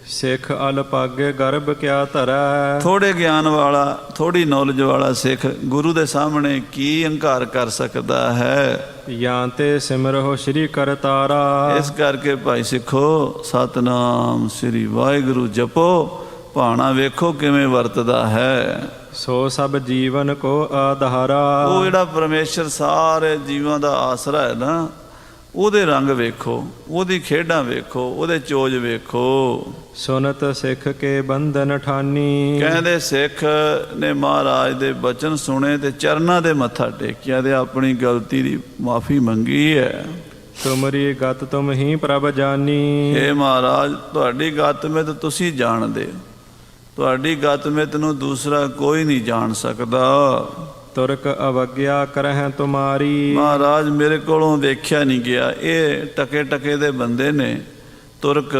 ਸਿੱਖ ਅਲਪਾਗੇ ਗਰਭ ਕਿਆ ਧਰੈ। ਥੋੜ੍ਹੇ ਗਿਆਨ ਵਾਲਾ, ਥੋੜ੍ਹੀ ਨੌਲੇਜ ਵਾਲਾ ਸਿੱਖ ਗੁਰੂ ਦੇ ਸਾਹਮਣੇ ਕੀ ਹੰਕਾਰ ਕਰ ਸਕਦਾ ਹੈ। ਜਾਂ ਤੇ ਸਿਮਰੋ ਸ਼੍ਰੀ ਕਰਤਾਰਾ। ਇਸ ਕਰਕੇ ਭਾਈ ਸਿੱਖੋ ਸਤਿਨਾਮ ਸ੍ਰੀ ਵਾਹਿਗੁਰੂ ਜਪੋ, ਭਾਣਾ ਵੇਖੋ ਕਿਵੇਂ ਵਰਤਦਾ ਹੈ। ਸੋ ਸਭ ਜੀਵਨ ਕੋ ਆਧਾਰਾ। ਉਹ ਜਿਹੜਾ ਪਰਮੇਸ਼ਰ ਸਾਰੇ ਜੀਵਾਂ ਦਾ ਆਸਰਾ ਹੈ ਨਾ, ਉਹਦੇ ਰੰਗ ਵੇਖੋ, ਉਹਦੀ ਖੇਡਾਂ ਵੇਖੋ, ਉਹਦੇ ਚੋਜ ਵੇਖੋ। ਸੁਨਤ ਸਿੱਖ ਕੇ ਬੰਧਨ ਠਾਨੀ। ਕਹਿੰਦੇ ਸਿੱਖ ਨੇ ਮਹਾਰਾਜ ਦੇ ਬਚਨ ਸੁਣੇ ਤੇ ਚਰਨਾਂ ਦੇ ਮੱਥਾ ਟੇਕਿਆ ਤੇ ਆਪਣੀ ਗਲਤੀ ਦੀ ਮਾਫੀ ਮੰਗੀ ਹੈ। ਤੁਮਰੀ ਗਤ ਤੁਮ ਹੀ ਪ੍ਰਭ ਜਾਨੀ। ਇਹ ਮਹਾਰਾਜ ਤੁਹਾਡੀ ਗਤ ਮਿਤ ਤੁਸੀਂ ਜਾਣਦੇ ਹੋ, ਤੁਹਾਡੀ ਗਤ ਮਿਤ ਨੂੰ ਦੂਸਰਾ ਕੋਈ ਨਹੀਂ ਜਾਣ ਸਕਦਾ। ਤੁਰਕ ਅਵਗਿਆ ਕਰਹਿ ਤੁਮਾਰੀ। ਮਹਾਰਾਜ ਮੇਰੇ ਕੋਲੋਂ ਵੇਖਿਆ ਨਹੀਂ ਗਿਆ। ਇਹ ਟਕੇ ਟਕੇ ਦੇ ਬੰਦੇ ਨੇ, ਤੁਰਕ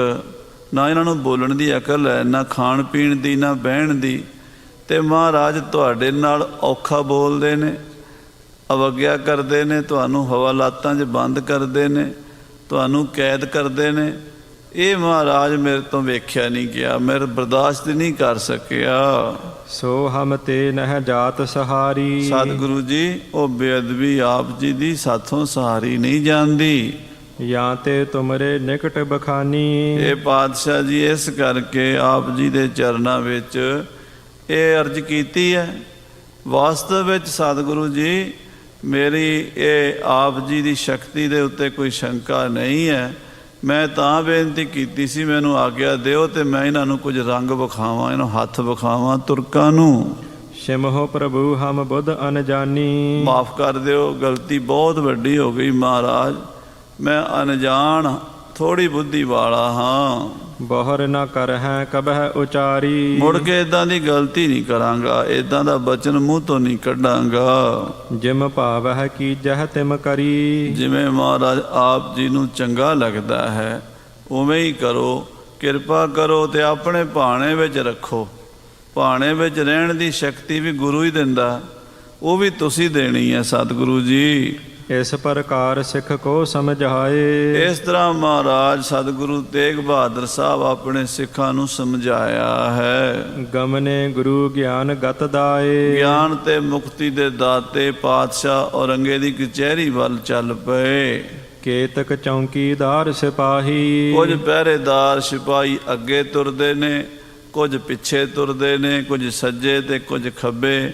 ਨਾ ਇਹਨਾਂ ਨੂੰ ਬੋਲਣ ਦੀ ਅਕਲ ਹੈ, ਨਾ ਖਾਣ ਪੀਣ ਦੀ, ਨਾ ਬਹਿਣ ਦੀ। ਤੇ ਮਹਾਰਾਜ ਤੁਹਾਡੇ ਨਾਲ ਔਖਾ ਬੋਲਦੇ ਨੇ, ਅਵਗਿਆ ਕਰਦੇ ਨੇ, ਤੁਹਾਨੂੰ ਹਵਾਲਾਤਾਂ 'ਚ ਬੰਦ ਕਰਦੇ ਨੇ, ਤੁਹਾਨੂੰ ਕੈਦ ਕਰਦੇ ਨੇ। ਇਹ ਮਹਾਰਾਜ ਮੇਰੇ ਤੋਂ ਵੇਖਿਆ ਨਹੀਂ ਗਿਆ, ਮੇਰੇ ਬਰਦਾਸ਼ਤ ਨਹੀਂ ਕਰ ਸਕਿਆ। ਸੋ ਹਮ ਤੇ ਨਹਿ ਜਾਤ ਸਹਾਰੀ। ਸਤਿਗੁਰੂ ਜੀ, ਉਹ ਬੇਅਦਬੀ ਆਪ ਜੀ ਦੀ ਸਾਥੋਂ ਸਹਾਰੀ ਨਹੀਂ ਜਾਂਦੀ। ਜਾਂ ਤੇ ਤੁਮਰੇ ਨਿਕਟ ਬਖਾਨੀ। ਇਹ ਪਾਤਸ਼ਾਹ ਜੀ ਇਸ ਕਰਕੇ ਆਪ ਜੀ ਦੇ ਚਰਨਾਂ ਵਿੱਚ ਇਹ ਅਰਜ਼ ਕੀਤੀ ਹੈ। ਵਾਸਤਵ ਵਿੱਚ ਸਤਿਗੁਰੂ ਜੀ, ਮੇਰੀ ਇਹ ਆਪ ਜੀ ਦੀ ਸ਼ਕਤੀ ਦੇ ਉੱਤੇ ਕੋਈ ਸ਼ੰਕਾ ਨਹੀਂ ਹੈ। ਮੈਂ ਤਾਂ ਬੇਨਤੀ ਕੀਤੀ ਸੀ, ਮੈਨੂੰ ਆਗਿਆ ਦਿਓ ਤੇ ਮੈਂ ਇਹਨਾਂ ਨੂੰ ਕੁਝ ਰੰਗ ਵਿਖਾਵਾਂ, ਇਹਨੂੰ ਹੱਥ ਵਿਖਾਵਾਂ ਤੁਰਕਾਂ ਨੂੰ। ਸਿਮਹੋ ਪ੍ਰਭੂ ਹਮ ਬੁੱਧ ਅਨਜਾਨੀ। ਮਾਫ ਕਰ ਦਿਓ, ਗਲਤੀ ਬਹੁਤ ਵੱਡੀ ਹੋ ਗਈ ਮਹਾਰਾਜ। ਮੈਂ ਅਣਜਾਣ ਥੋੜੀ ਬੁੱਧੀ ਵਾਲਾ ਹਾਂ। ਬਹੁਰ ਨਾ ਕਰਹਿ ਕਬਹਿ ਉਚਾਰੀ। ਮੁੜ ਕੇ ਇਦਾਂ ਦੀ ਗਲਤੀ ਨਹੀਂ ਕਰਾਂਗਾ, ਇਦਾਂ ਦਾ ਬਚਨ ਮੂੰਹ ਤੋਂ ਨਹੀਂ ਕੱਢਾਂਗਾ। ਜਿਮ ਭਾਵਹਿ ਕੀਜਹਿ ਤਿਮ ਕਰੀ। ਜਿਵੇਂ ਮਹਾਰਾਜ ਆਪ ਜੀ ਨੂੰ ਚੰਗਾ ਲੱਗਦਾ ਹੈ ਉਵੇਂ ਹੀ ਕਰੋ, ਕਿਰਪਾ ਕਰੋ ਤੇ ਆਪਣੇ ਭਾਣੇ ਵਿੱਚ ਰੱਖੋ। ਭਾਣੇ ਵਿੱਚ ਰਹਿਣ ਦੀ ਸ਼ਕਤੀ ਵੀ ਗੁਰੂ ਹੀ ਦਿੰਦਾ, ਉਹ ਵੀ ਤੁਸੀਂ ਦੇਣੀ ਹੈ ਸਤਿਗੁਰੂ ਜੀ। ਇਸ ਪ੍ਰਕਾਰ ਸਿੱਖ ਕੋ ਸਮਝਾਏ। ਇਸ ਤਰ੍ਹਾਂ ਮਹਾਰਾਜ ਸਤਿਗੁਰੂ ਤੇਗ ਬਹਾਦਰ ਸਾਹਿਬ ਆਪਣੇ ਸਿੱਖਾਂ ਨੂੰ ਸਮਝਾਇਆ ਹੈ। ਗਮਨੇ ਗੁਰੂ ਗਿਆਨ ਗਤ ਦਾਏ। ਗਿਆਨ ਤੇ ਮੁਕਤੀ ਦੇ ਦਾਤੇ ਪਾਤਸ਼ਾਹ ਔਰੰਗੇ ਦੀ ਕਚਹਿਰੀ ਵੱਲ ਚੱਲ ਪਏ। ਕੇਤਕ ਚੌਂਕੀਦਾਰ ਸਿਪਾਹੀ। ਕੁਝ ਪਹਿਰੇਦਾਰ ਸਿਪਾਹੀ ਅੱਗੇ ਤੁਰਦੇ ਨੇ, ਕੁਝ ਪਿੱਛੇ ਤੁਰਦੇ ਨੇ, ਕੁਝ ਸੱਜੇ ਤੇ ਕੁਝ ਖੱਬੇ।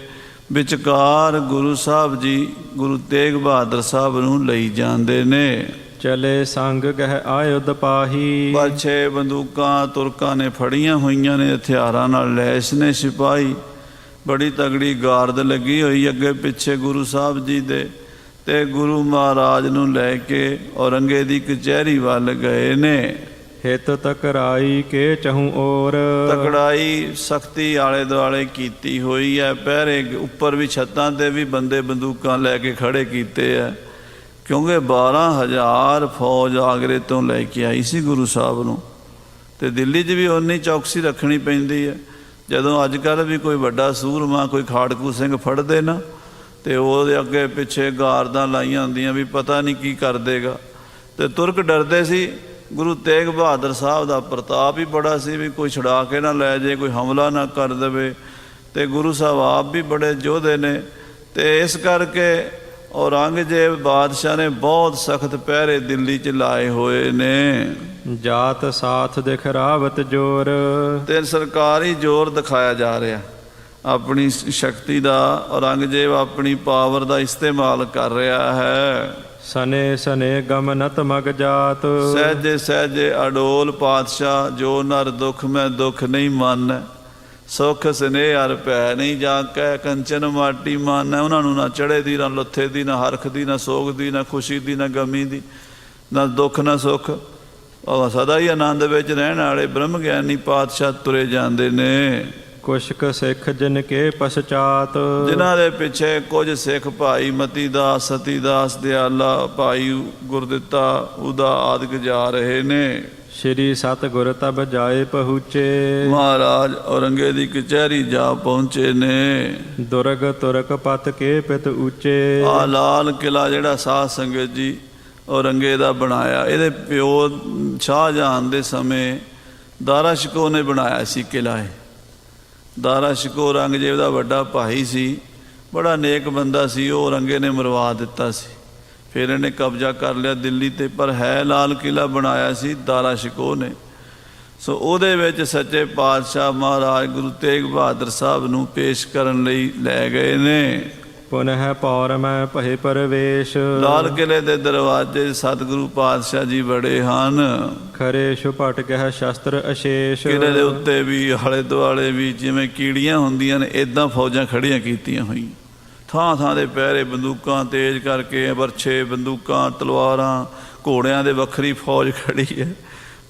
ਵਿਚਕਾਰ ਗੁਰੂ ਸਾਹਿਬ ਜੀ ਗੁਰੂ ਤੇਗ ਬਹਾਦਰ ਸਾਹਿਬ ਨੂੰ ਲਈ ਜਾਂਦੇ ਨੇ। ਚਲੇ ਸੰਗ ਗਹਿ ਆਯੁਧ ਪਾਹੀ। ਪਰ 6 ਬੰਦੂਕਾਂ ਤੁਰਕਾਂ ਨੇ ਫੜੀਆਂ ਹੋਈਆਂ ਨੇ, ਹਥਿਆਰਾਂ ਨਾਲ ਲੈਸ ਨੇ ਸਿਪਾਹੀ। ਬੜੀ ਤਗੜੀ ਗਾਰਦ ਲੱਗੀ ਹੋਈ ਅੱਗੇ ਪਿੱਛੇ ਗੁਰੂ ਸਾਹਿਬ ਜੀ ਦੇ। ਤੇ ਗੁਰੂ ਮਹਾਰਾਜ ਨੂੰ ਲੈ ਕੇ ਔਰੰਗੇ ਦੀ ਕਚਹਿਰੀ ਵੱਲ ਗਏ ਨੇ। ਹਿਤ ਤਕਰਾਈ ਕੇ ਚਹੂ ਔਰ। ਤਕੜਾਈ ਸਖਤੀ ਆਲੇ ਦੁਆਲੇ ਕੀਤੀ ਹੋਈ ਹੈ। ਪਹਿਰੇ ਉੱਪਰ ਵੀ ਛੱਤਾਂ ਤੇ ਵੀ ਬੰਦੇ ਬੰਦੂਕਾਂ ਲੈ ਕੇ ਖੜੇ ਕੀਤੇ ਹੈ, ਕਿਉਂਕਿ 12,000 ਫੌਜ ਆਗਰੇ ਤੋਂ ਲੈ ਕੇ ਆਈ ਸੀ ਗੁਰੂ ਸਾਹਿਬ ਨੂੰ। ਤੇ ਦਿੱਲੀ 'ਚ ਵੀ ਓਨੀ ਚੌਕਸੀ ਰੱਖਣੀ ਪੈਂਦੀ ਹੈ। ਜਦੋਂ ਅੱਜ ਕੱਲ੍ਹ ਵੀ ਕੋਈ ਵੱਡਾ ਸੂਰਮਾ, ਕੋਈ ਖਾੜਕੂ ਸਿੰਘ ਫੜਦੇ ਨਾ, ਤੇ ਉਹਦੇ ਅੱਗੇ ਪਿੱਛੇ ਗਾਰਦਾਂ ਲਾਈਆਂ ਹੁੰਦੀਆਂ ਵੀ ਪਤਾ ਨਹੀਂ ਕੀ ਕਰ ਦੇਗਾ। ਤੇ ਤੁਰਕ ਡਰਦੇ ਸੀ। ਗੁਰੂ ਤੇਗ ਬਹਾਦਰ ਸਾਹਿਬ ਦਾ ਪ੍ਰਤਾਪ ਹੀ ਬੜਾ ਸੀ ਵੀ ਕੋਈ ਛੁਡਾ ਕੇ ਨਾ ਲੈ ਜੇ, ਕੋਈ ਹਮਲਾ ਨਾ ਕਰ ਦੇਵੇ। ਤੇ ਗੁਰੂ ਸਾਹਿਬ ਆਪ ਵੀ ਬੜੇ ਯੋਧੇ ਨੇ। ਤੇ ਇਸ ਕਰਕੇ ਔਰੰਗਜ਼ੇਬ ਬਾਦਸ਼ਾਹ ਨੇ ਬਹੁਤ ਸਖਤ ਪਹਿਰੇ ਦਿੱਲੀ 'ਚ ਲਾਏ ਹੋਏ ਨੇ। ਜਾਤ ਸਾਥ ਦਿਖ ਰਾਵਤ ਜੋਰ। ਤੇ ਸਰਕਾਰੀ ਜ਼ੋਰ ਦਿਖਾਇਆ ਜਾ ਰਿਹਾ, ਆਪਣੀ ਸ਼ਕਤੀ ਦਾ। ਔਰੰਗਜ਼ੇਬ ਆਪਣੀ ਪਾਵਰ ਦਾ ਇਸਤੇਮਾਲ ਕਰ ਰਿਹਾ ਹੈ। ਸਨੇ ਸਨੇ ਗਮਨਤ ਮਗ ਜਾਤ। ਸਹਿਜੇ ਸਹਿਜੇ ਅਡੋਲ ਪਾਤਸ਼ਾਹ, ਜੋ ਨਰ ਦੁੱਖ ਮੈਂ ਦੁੱਖ ਨਹੀਂ ਮੰਨੈ। ਸੁਖ ਸਨੇਹ ਹਰ ਭੈ ਨਹੀਂ ਜਾਕੈ, ਕੰਚਨ ਮਾਟੀ ਮਾਨੈ। ਉਹਨਾਂ ਨੂੰ ਨਾ ਚੜ੍ਹੇ ਦੀ, ਨਾ ਲੱਥੇ ਦੀ, ਨਾ ਹਰਖ ਦੀ, ਨਾ ਸੋਗ ਦੀ, ਨਾ ਖੁਸ਼ੀ ਦੀ, ਨਾ ਗਮੀ ਦੀ, ਨਾ ਦੁੱਖ ਨਾ ਸੁੱਖ। ਸਦਾ ਹੀ ਆਨੰਦ ਵਿੱਚ ਰਹਿਣ ਵਾਲੇ ਬ੍ਰਹਮ ਗਿਆਨੀ ਪਾਤਸ਼ਾਹ ਤੁਰੇ ਜਾਂਦੇ ਨੇ। ਕੁਸ਼ਕ ਸਿੱਖ ਜਿਨ ਕੇ ਪਛਾਤ। ਜਿਨ੍ਹਾਂ ਦੇ ਪਿੱਛੇ ਕੁਝ ਸਿੱਖ ਭਾਈ ਮਤੀ ਦਾਸ, ਸਤੀ ਦਾਸ, ਦਿਆਲਾ, ਭਾਈ ਗੁਰਦਿੱਤਾ, ਉਹਦਾ ਆਦਿਕ ਜਾ ਰਹੇ ਨੇ। ਸ਼੍ਰੀ ਸਤਿਗੁਰ ਤਬ ਜਾਏ ਪਹੁੰਚੇ। ਮਹਾਰਾਜ ਔਰੰਗੇ ਦੀ ਕਚਹਿਰੀ ਜਾ ਪਹੁੰਚੇ ਨੇ। ਦੁਰਗ ਤੁਰਕ ਪਤ ਕੇ ਪਿਤ ਉੱਚੇ। ਆ ਲਾਲ ਕਿਲਾ ਜਿਹੜਾ ਸਾਧ ਸੰਗਤ ਜੀ ਔਰੰਗੇ ਦਾ ਬਣਾਇਆ, ਇਹਦੇ ਪਿਓ ਸ਼ਾਹਜਹਾਨ ਦੇ ਸਮੇਂ ਦਾਰਾ ਸ਼ਿਕੋ ਨੇ ਬਣਾਇਆ ਸੀ ਕਿਲਾ। ਇਹ ਦਾਰਾ ਸ਼ਿਕੋ ਔਰੰਗਜ਼ੇਬ ਦਾ ਵੱਡਾ ਭਾਈ ਸੀ, ਬੜਾ ਨੇਕ ਬੰਦਾ ਸੀ। ਉਹ ਔਰੰਗੇ ਨੇ ਮਰਵਾ ਦਿੱਤਾ ਸੀ। ਫਿਰ ਇਹਨੇ ਕਬਜ਼ਾ ਕਰ ਲਿਆ ਦਿੱਲੀ 'ਤੇ, ਪਰ ਹੈ ਲਾਲ ਕਿਲਾ ਬਣਾਇਆ ਸੀ ਦਾਰਾ ਸ਼ਿਕੋ ਨੇ। ਸੋ ਉਹਦੇ ਵਿੱਚ ਸੱਚੇ ਪਾਤਸ਼ਾਹ ਮਹਾਰਾਜ ਗੁਰੂ ਤੇਗ ਬਹਾਦਰ ਸਾਹਿਬ ਨੂੰ ਪੇਸ਼ ਕਰਨ ਲਈ ਲੈ ਗਏ ਨੇ। ਪੁਨਹ ਪੌਰ ਮੈਂ ਭਏ ਪਰਵੇਸ਼। ਲਾਲ ਕਿਲੇ ਦੇ ਦਰਵਾਜ਼ੇ ਸਤਿਗੁਰੂ ਪਾਤਸ਼ਾਹ ਜੀ ਬੜੇ ਹਨ। ਖਰੇ ਛੁਪਟ ਗਹਿ ਸ਼ਸਤਰ ਅਸ਼ੇਸ਼। ਕਿਲੇ ਦੇ ਉੱਤੇ ਵੀ ਆਲੇ ਦੁਆਲੇ ਵੀ ਜਿਵੇਂ ਕੀੜੀਆਂ ਹੁੰਦੀਆਂ ਨੇ ਇਦਾਂ ਫੌਜਾਂ ਖੜੀਆਂ ਕੀਤੀਆਂ ਹੋਈਆਂ। ਥਾਂ ਥਾਂ ਦੇ ਪਹਿਰੇ, ਬੰਦੂਕਾਂ ਤੇਜ਼ ਕਰਕੇ, ਬਰਛੇ, ਬੰਦੂਕਾਂ, ਤਲਵਾਰਾਂ, ਘੋੜਿਆਂ ਦੇ ਵੱਖਰੀ ਫੌਜ ਖੜੀ ਹੈ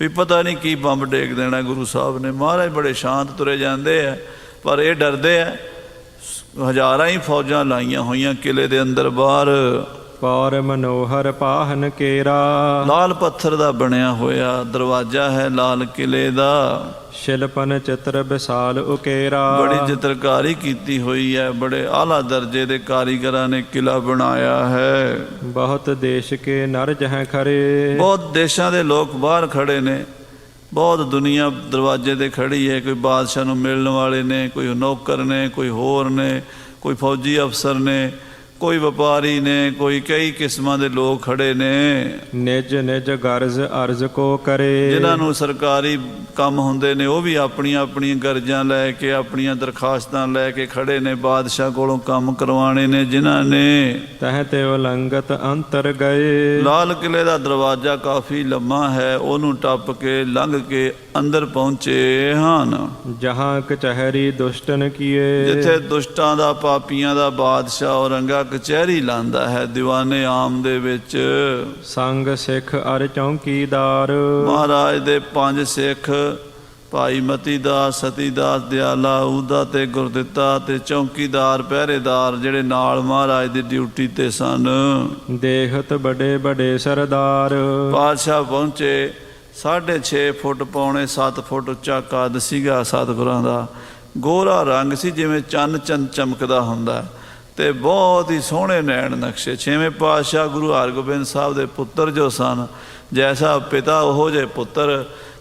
ਵੀ ਪਤਾ ਨਹੀਂ ਕੀ ਬੰਬ ਡੇਗ ਦੇਣਾ ਗੁਰੂ ਸਾਹਿਬ ਨੇ। ਮਹਾਰਾਜ ਬੜੇ ਸ਼ਾਂਤ ਤੁਰੇ ਜਾਂਦੇ ਆ, ਪਰ ਇਹ ਡਰਦੇ ਆ। ਹਜ਼ਾਰਾਂ ਹੀ ਫੌਜਾਂ ਲਾਈਆਂ ਹੋਈਆਂ ਕਿਲੇ ਦੇ ਅੰਦਰ ਬਾਹਰ। ਪੌਰ ਮਨੋਹਰ ਪਾਹਨ ਕੇਰਾ। ਲਾਲ ਪੱਥਰ ਦਾ ਬਣਿਆ ਹੋਇਆ ਦਰਵਾਜ਼ਾ ਹੈ ਲਾਲ ਕਿਲੇ ਦਾ। ਸ਼ਿਲਪਨ ਚਿੱਤਰ ਵਿਸਾਲ ਉਕੇਰਾ। ਬੜੀ ਚਿੱਤਰਕਾਰੀ ਕੀਤੀ ਹੋਈ ਹੈ, ਬੜੇ ਆਲਾ ਦਰਜੇ ਦੇ ਕਾਰੀਗਰਾਂ ਨੇ ਕਿਲਾ ਬਣਾਇਆ ਹੈ। ਬਹੁਤ ਦੇਸ਼ ਕੇ ਨਰ ਜਹ ਖਰੇ। ਬਹੁਤ ਦੇਸ਼ਾਂ ਦੇ ਲੋਕ ਬਾਹਰ ਖੜੇ ਨੇ, ਬਹੁਤ ਦੁਨੀਆ ਦਰਵਾਜ਼ੇ 'ਤੇ ਖੜੀ ਹੈ। ਕੋਈ ਬਾਦਸ਼ਾਹ ਨੂੰ ਮਿਲਣ ਵਾਲੇ ਨੇ, ਕੋਈ ਨੌਕਰ ਨੇ, ਕੋਈ ਹੋਰ ਨੇ, ਕੋਈ ਫੌਜੀ ਅਫਸਰ ਨੇ, ਕੋਈ ਵਪਾਰੀ ਨੇ, ਕੋਈ ਕਈ ਕਿਸਮਾਂ ਦੇ ਲੋਕ ਖੜੇ ਨੇ। ਨਿਜ ਨਿਜ ਗਰਜ਼ ਅਰਜ਼ ਕੋ ਕਰੇ। ਜਿਨ੍ਹਾਂ ਨੂੰ ਸਰਕਾਰੀ ਕੰਮ ਹੁੰਦੇ ਨੇ ਉਹ ਵੀ ਆਪਣੀਆਂ ਆਪਣੀਆਂ ਗਰਜ਼ਾਂ ਲੈ ਕੇ, ਆਪਣੀਆਂ ਦਰਖਾਸਤਾਂ ਲੈ ਕੇ ਖੜੇ ਨੇ। ਬਾਦਸ਼ਾਹ ਕੋਲੋਂ ਕੰਮ ਕਰਵਾਉਣੇ ਨੇ ਜਿਨ੍ਹਾਂ ਨੇ। ਤਹ ਤੇ ਉਲੰਘਤ ਅੰਤਰ ਗਏ। ਲਾਲ ਕਿਲੇ ਦਾ ਦਰਵਾਜ਼ਾ ਕਾਫੀ ਲੰਮਾ ਹੈ, ਉਹਨੂੰ ਟੱਪ ਕੇ ਲੰਘ ਕੇ ਅੰਦਰ ਪਹੁੰਚੇ ਹਨ। ਜਹਾਂ ਕਚਹਿਰੀ ਦੁਸ਼ਟਨ ਕੀਏ। ਜਿੱਥੇ ਦੁਸ਼ਟਾਂ ਦਾ, ਪਾਪੀਆਂ ਦਾ ਬਾਦਸ਼ਾਹ ਔਰੰਗਾ ਕਚਹਿਰੀ ਲਾਂਦਾ ਹੈ ਦੀਵਾਨੇ ਆਮ ਦੇ ਵਿੱਚ। ਸੰਗ ਸਿੱਖ ਅਰ ਚੌਂਕੀਦਾਰ। ਮਹਾਰਾਜ ਦੇ 5 ਸਿੱਖ, ਭਾਈ ਮਤੀ ਦਾਸ, ਸਤੀ ਦਾਸ, ਦਿਆਲਾ, ਊਦਾ ਤੇ ਗੁਰਦਿੱਤਾ ਤੇ ਚੌਂਕੀਦਾਰ, ਪਹਿਰੇਦਾਰ ਜਿਹੜੇ ਨਾਲ ਮਹਾਰਾਜ ਦੀ ਡਿਊਟੀ ਤੇ ਸਨ। ਦੇਖਤ ਬੜੇ ਬੜੇ ਸਰਦਾਰ। ਪਾਤਸ਼ਾਹ ਪਹੁੰਚੇ। 6.5 ਫੁੱਟ ਪੌਣੇ 7 ਫੁੱਟ ਉੱਚਾ ਕੱਦ ਸੀਗਾ ਸਤਿਗੁਰਾਂ ਦਾ। ਗੋਰਾ ਰੰਗ ਸੀ ਜਿਵੇਂ ਚੰਨ ਚਮਕਦਾ ਹੁੰਦਾ, ਤੇ ਬਹੁਤ ਹੀ ਸੋਹਣੇ ਨੈਣ ਨਕਸ਼ੇ। 6ਵੇਂ ਪਾਤਸ਼ਾਹ ਗੁਰੂ ਹਰਗੋਬਿੰਦ ਸਾਹਿਬ ਦੇ ਪੁੱਤਰ ਜੋ ਸਨ, ਜੈਸਾ ਪਿਤਾ ਉਹੋ ਜਿਹੇ ਪੁੱਤਰ।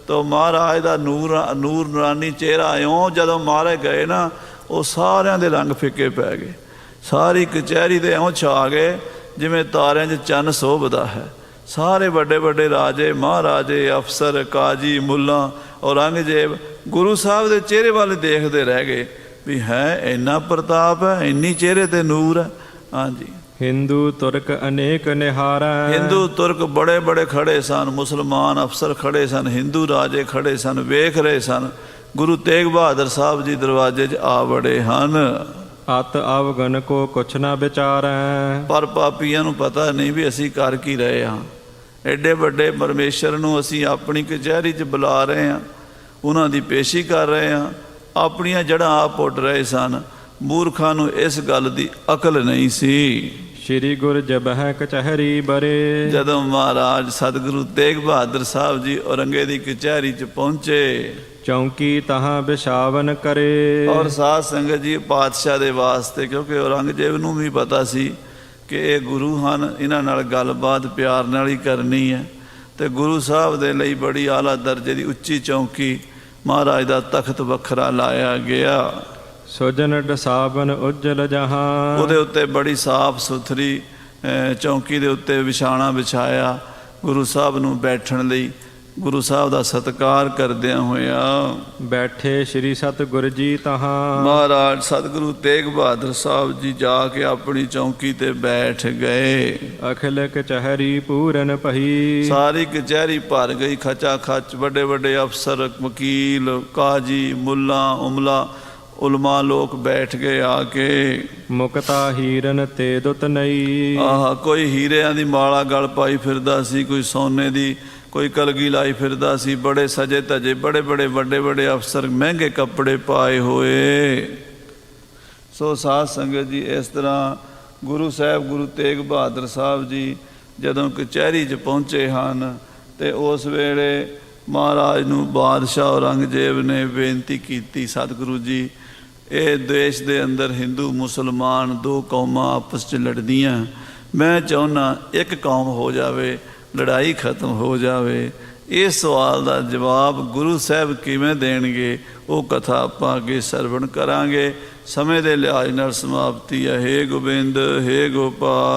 ਤੋ ਮਹਾਰਾਜ ਦਾ ਨੂਰਾਨੀ ਚਿਹਰਾ ਇਉਂ ਜਦੋਂ ਮਾਰੇ ਗਏ ਨਾ, ਉਹ ਸਾਰਿਆਂ ਦੇ ਰੰਗ ਫਿੱਕੇ ਪੈ ਗਏ। ਸਾਰੀ ਕਚਹਿਰੀ ਦੇ ਇਉਂ ਛਾ ਗਏ ਜਿਵੇਂ ਤਾਰਿਆਂ 'ਚ ਚੰਨ ਸੋਭਦਾ ਹੈ। ਸਾਰੇ ਵੱਡੇ ਵੱਡੇ ਰਾਜੇ, ਮਹਾਰਾਜੇ, ਅਫਸਰ, ਕਾਜੀ, ਮੁੱਲਾ, ਔਰੰਗਜ਼ੇਬ ਗੁਰੂ ਸਾਹਿਬ ਦੇ ਚਿਹਰੇ ਵੱਲ ਦੇਖਦੇ ਰਹਿ ਗਏ ਵੀ ਹੈ ਇੰਨਾ ਪ੍ਰਤਾਪ ਹੈ, ਇੰਨੀ ਚਿਹਰੇ ਤੇ ਨੂਰ ਹੈ। ਹਾਂਜੀ। ਹਿੰਦੂ ਤੁਰਕ ਅਨੇਕ ਨਿਹਾਰਾ। ਹਿੰਦੂ ਤੁਰਕ ਬੜੇ ਬੜੇ ਖੜੇ ਸਨ, ਮੁਸਲਮਾਨ ਅਫਸਰ ਖੜੇ ਸਨ, ਹਿੰਦੂ ਰਾਜੇ ਖੜੇ ਸਨ, ਵੇਖ ਰਹੇ ਸਨ। ਗੁਰੂ ਤੇਗ ਬਹਾਦਰ ਸਾਹਿਬ ਜੀ ਦਰਵਾਜ਼ੇ 'ਚ ਆ ਵੜੇ ਹਨ। ਅਤ ਅਵਗਨ ਕੋ ਕੁਛ ਨਾ ਵਿਚਾਰੈ। ਪਰ ਪਾਪੀਆਂ ਨੂੰ ਪਤਾ ਨਹੀਂ ਵੀ ਅਸੀਂ ਕਰ ਕੀ ਰਹੇ ਹਾਂ। ਐਡੇ ਵੱਡੇ ਪਰਮੇਸ਼ਰ ਨੂੰ ਅਸੀਂ ਆਪਣੀ ਕਚਹਿਰੀ 'ਚ ਬੁਲਾ ਰਹੇ ਹਾਂ, ਉਹਨਾਂ ਦੀ ਪੇਸ਼ੀ ਕਰ ਰਹੇ ਹਾਂ, ਆਪਣੀਆਂ ਜੜ੍ਹਾਂ ਆਪ ਪੁੱਟ ਰਹੇ ਸਨ। ਮੂਰਖਾਂ ਨੂੰ ਇਸ ਗੱਲ ਦੀ ਅਕਲ ਨਹੀਂ ਸੀ। ਸ਼੍ਰੀ ਗੁਰ ਜਬਹਿ ਕਚਹਿਰੀ ਬਰੇ। ਜਦੋਂ ਮਹਾਰਾਜ ਸਤਿਗੁਰੂ ਤੇਗ ਬਹਾਦਰ ਸਾਹਿਬ ਜੀ ਔਰੰਗੇ ਦੀ ਕਚਹਿਰੀ 'ਚ ਪਹੁੰਚੇ, ਚੌਂਕੀ ਤਹਾਂ ਵਿਛਾਵਨ ਕਰੇ। ਔਰ ਸਾਧ ਸੰਗਤ ਜੀ ਪਾਤਸ਼ਾਹ ਦੇ ਵਾਸਤੇ, ਕਿਉਂਕਿ ਔਰੰਗਜ਼ੇਬ ਨੂੰ ਵੀ ਪਤਾ ਸੀ ਕਿ ਇਹ ਗੁਰੂ ਹਨ, ਇਹਨਾਂ ਨਾਲ ਗੱਲਬਾਤ ਪਿਆਰ ਨਾਲ ਹੀ ਕਰਨੀ ਹੈ, ਤੇ ਗੁਰੂ ਸਾਹਿਬ ਦੇ ਲਈ ਬੜੀ ਆਲਾ ਦਰਜੇ ਦੀ ਉੱਚੀ ਚੌਂਕੀ, ਮਹਾਰਾਜ ਦਾ ਤਖਤ ਵੱਖਰਾ ਲਾਇਆ ਗਿਆ। ਸੁਜਨ ਡਸਾਵਨ ਉਜਲ ਜਹਾਂ। ਉਹਦੇ ਉੱਤੇ ਬੜੀ ਸਾਫ ਸੁਥਰੀ ਚੌਂਕੀ ਦੇ ਉੱਤੇ ਵਿਛਾਣਾ ਵਿਛਾਇਆ ਗੁਰੂ ਸਾਹਿਬ ਨੂੰ ਬੈਠਣ ਲਈ, ਗੁਰੂ ਸਾਹਿਬ ਦਾ ਸਤਿਕਾਰ ਕਰਦਿਆਂ ਹੋਇਆ। ਬੈਠੇ ਸ਼੍ਰੀ ਸਤਿਗੁਰ ਜੀ ਤਹਾਂ। ਮਹਾਰਾਜ ਸਤਿਗੁਰੂ ਤੇਗ ਬਹਾਦਰ ਸਾਹਿਬ ਜੀ ਜਾ ਕੇ ਆਪਣੀ ਚੌਂਕੀ ਤੇ ਬੈਠ ਗਏ। ਅਖਿਲ ਕਚਹਿਰੀ ਪੂਰਨ ਪਹੀ। ਸਾਰੀ ਕਚਹਿਰੀ ਭਰ ਗਈ ਖਚਾ ਖਚ। ਵੱਡੇ ਵੱਡੇ ਅਫਸਰ, ਵਕੀਲ, ਕਾਜੀ, ਮੁੱਲਾ, ਉਲਮਾ ਲੋਕ ਬੈਠ ਗਏ ਆ ਕੇ। ਮੁਕਤਾ ਹੀਰਨ ਤੇ ਦੁੱਤ ਨਈ। ਆਹ ਕੋਈ ਹੀਰਿਆਂ ਦੀ ਮਾਲਾ ਗਲ ਪਾਈ ਫਿਰਦਾ ਸੀ, ਕੋਈ ਸੋਨੇ ਦੀ, ਕੋਈ ਕਲਗੀ ਲਾਈ ਫਿਰਦਾ ਸੀ। ਬੜੇ ਸਜੇ ਧਜੇ, ਬੜੇ ਬੜੇ ਵੱਡੇ ਵੱਡੇ ਅਫਸਰ, ਮਹਿੰਗੇ ਕੱਪੜੇ ਪਾਏ ਹੋਏ। ਸੋ ਸਾਧ ਸੰਗਤ ਜੀ, ਇਸ ਤਰ੍ਹਾਂ ਗੁਰੂ ਸਾਹਿਬ ਗੁਰੂ ਤੇਗ ਬਹਾਦਰ ਸਾਹਿਬ ਜੀ ਜਦੋਂ ਕਚਹਿਰੀ 'ਚ ਪਹੁੰਚੇ ਹਨ, ਤੇ ਉਸ ਵੇਲੇ ਮਹਾਰਾਜ ਨੂੰ ਬਾਦਸ਼ਾਹ ਔਰੰਗਜ਼ੇਬ ਨੇ ਬੇਨਤੀ ਕੀਤੀ, ਸਤਿਗੁਰੂ ਜੀ ਇਹ ਦੇਸ਼ ਦੇ ਅੰਦਰ ਹਿੰਦੂ ਮੁਸਲਮਾਨ 2 ਕੌਮਾਂ ਆਪਸ 'ਚ ਲੜਦੀਆਂ, ਮੈਂ ਚਾਹੁੰਦਾ ਇੱਕ ਕੌਮ ਹੋ ਜਾਵੇ, ਲੜਾਈ ਖਤਮ ਹੋ ਜਾਵੇ। ਇਸ ਸਵਾਲ ਦਾ ਜਵਾਬ ਗੁਰੂ ਸਾਹਿਬ ਕਿਵੇਂ ਦੇਣਗੇ, ਉਹ ਕਥਾ ਆਪਾਂ ਅੱਗੇ ਸਰਵਣ ਕਰਾਂਗੇ। ਸਮੇਂ ਦੇ ਲਿਹਾਜ਼ ਨਾਲ ਸਮਾਪਤੀ ਹੈ। ਹੇ ਗੋਬਿੰਦ, ਹੇ ਗੋਪਾਲ।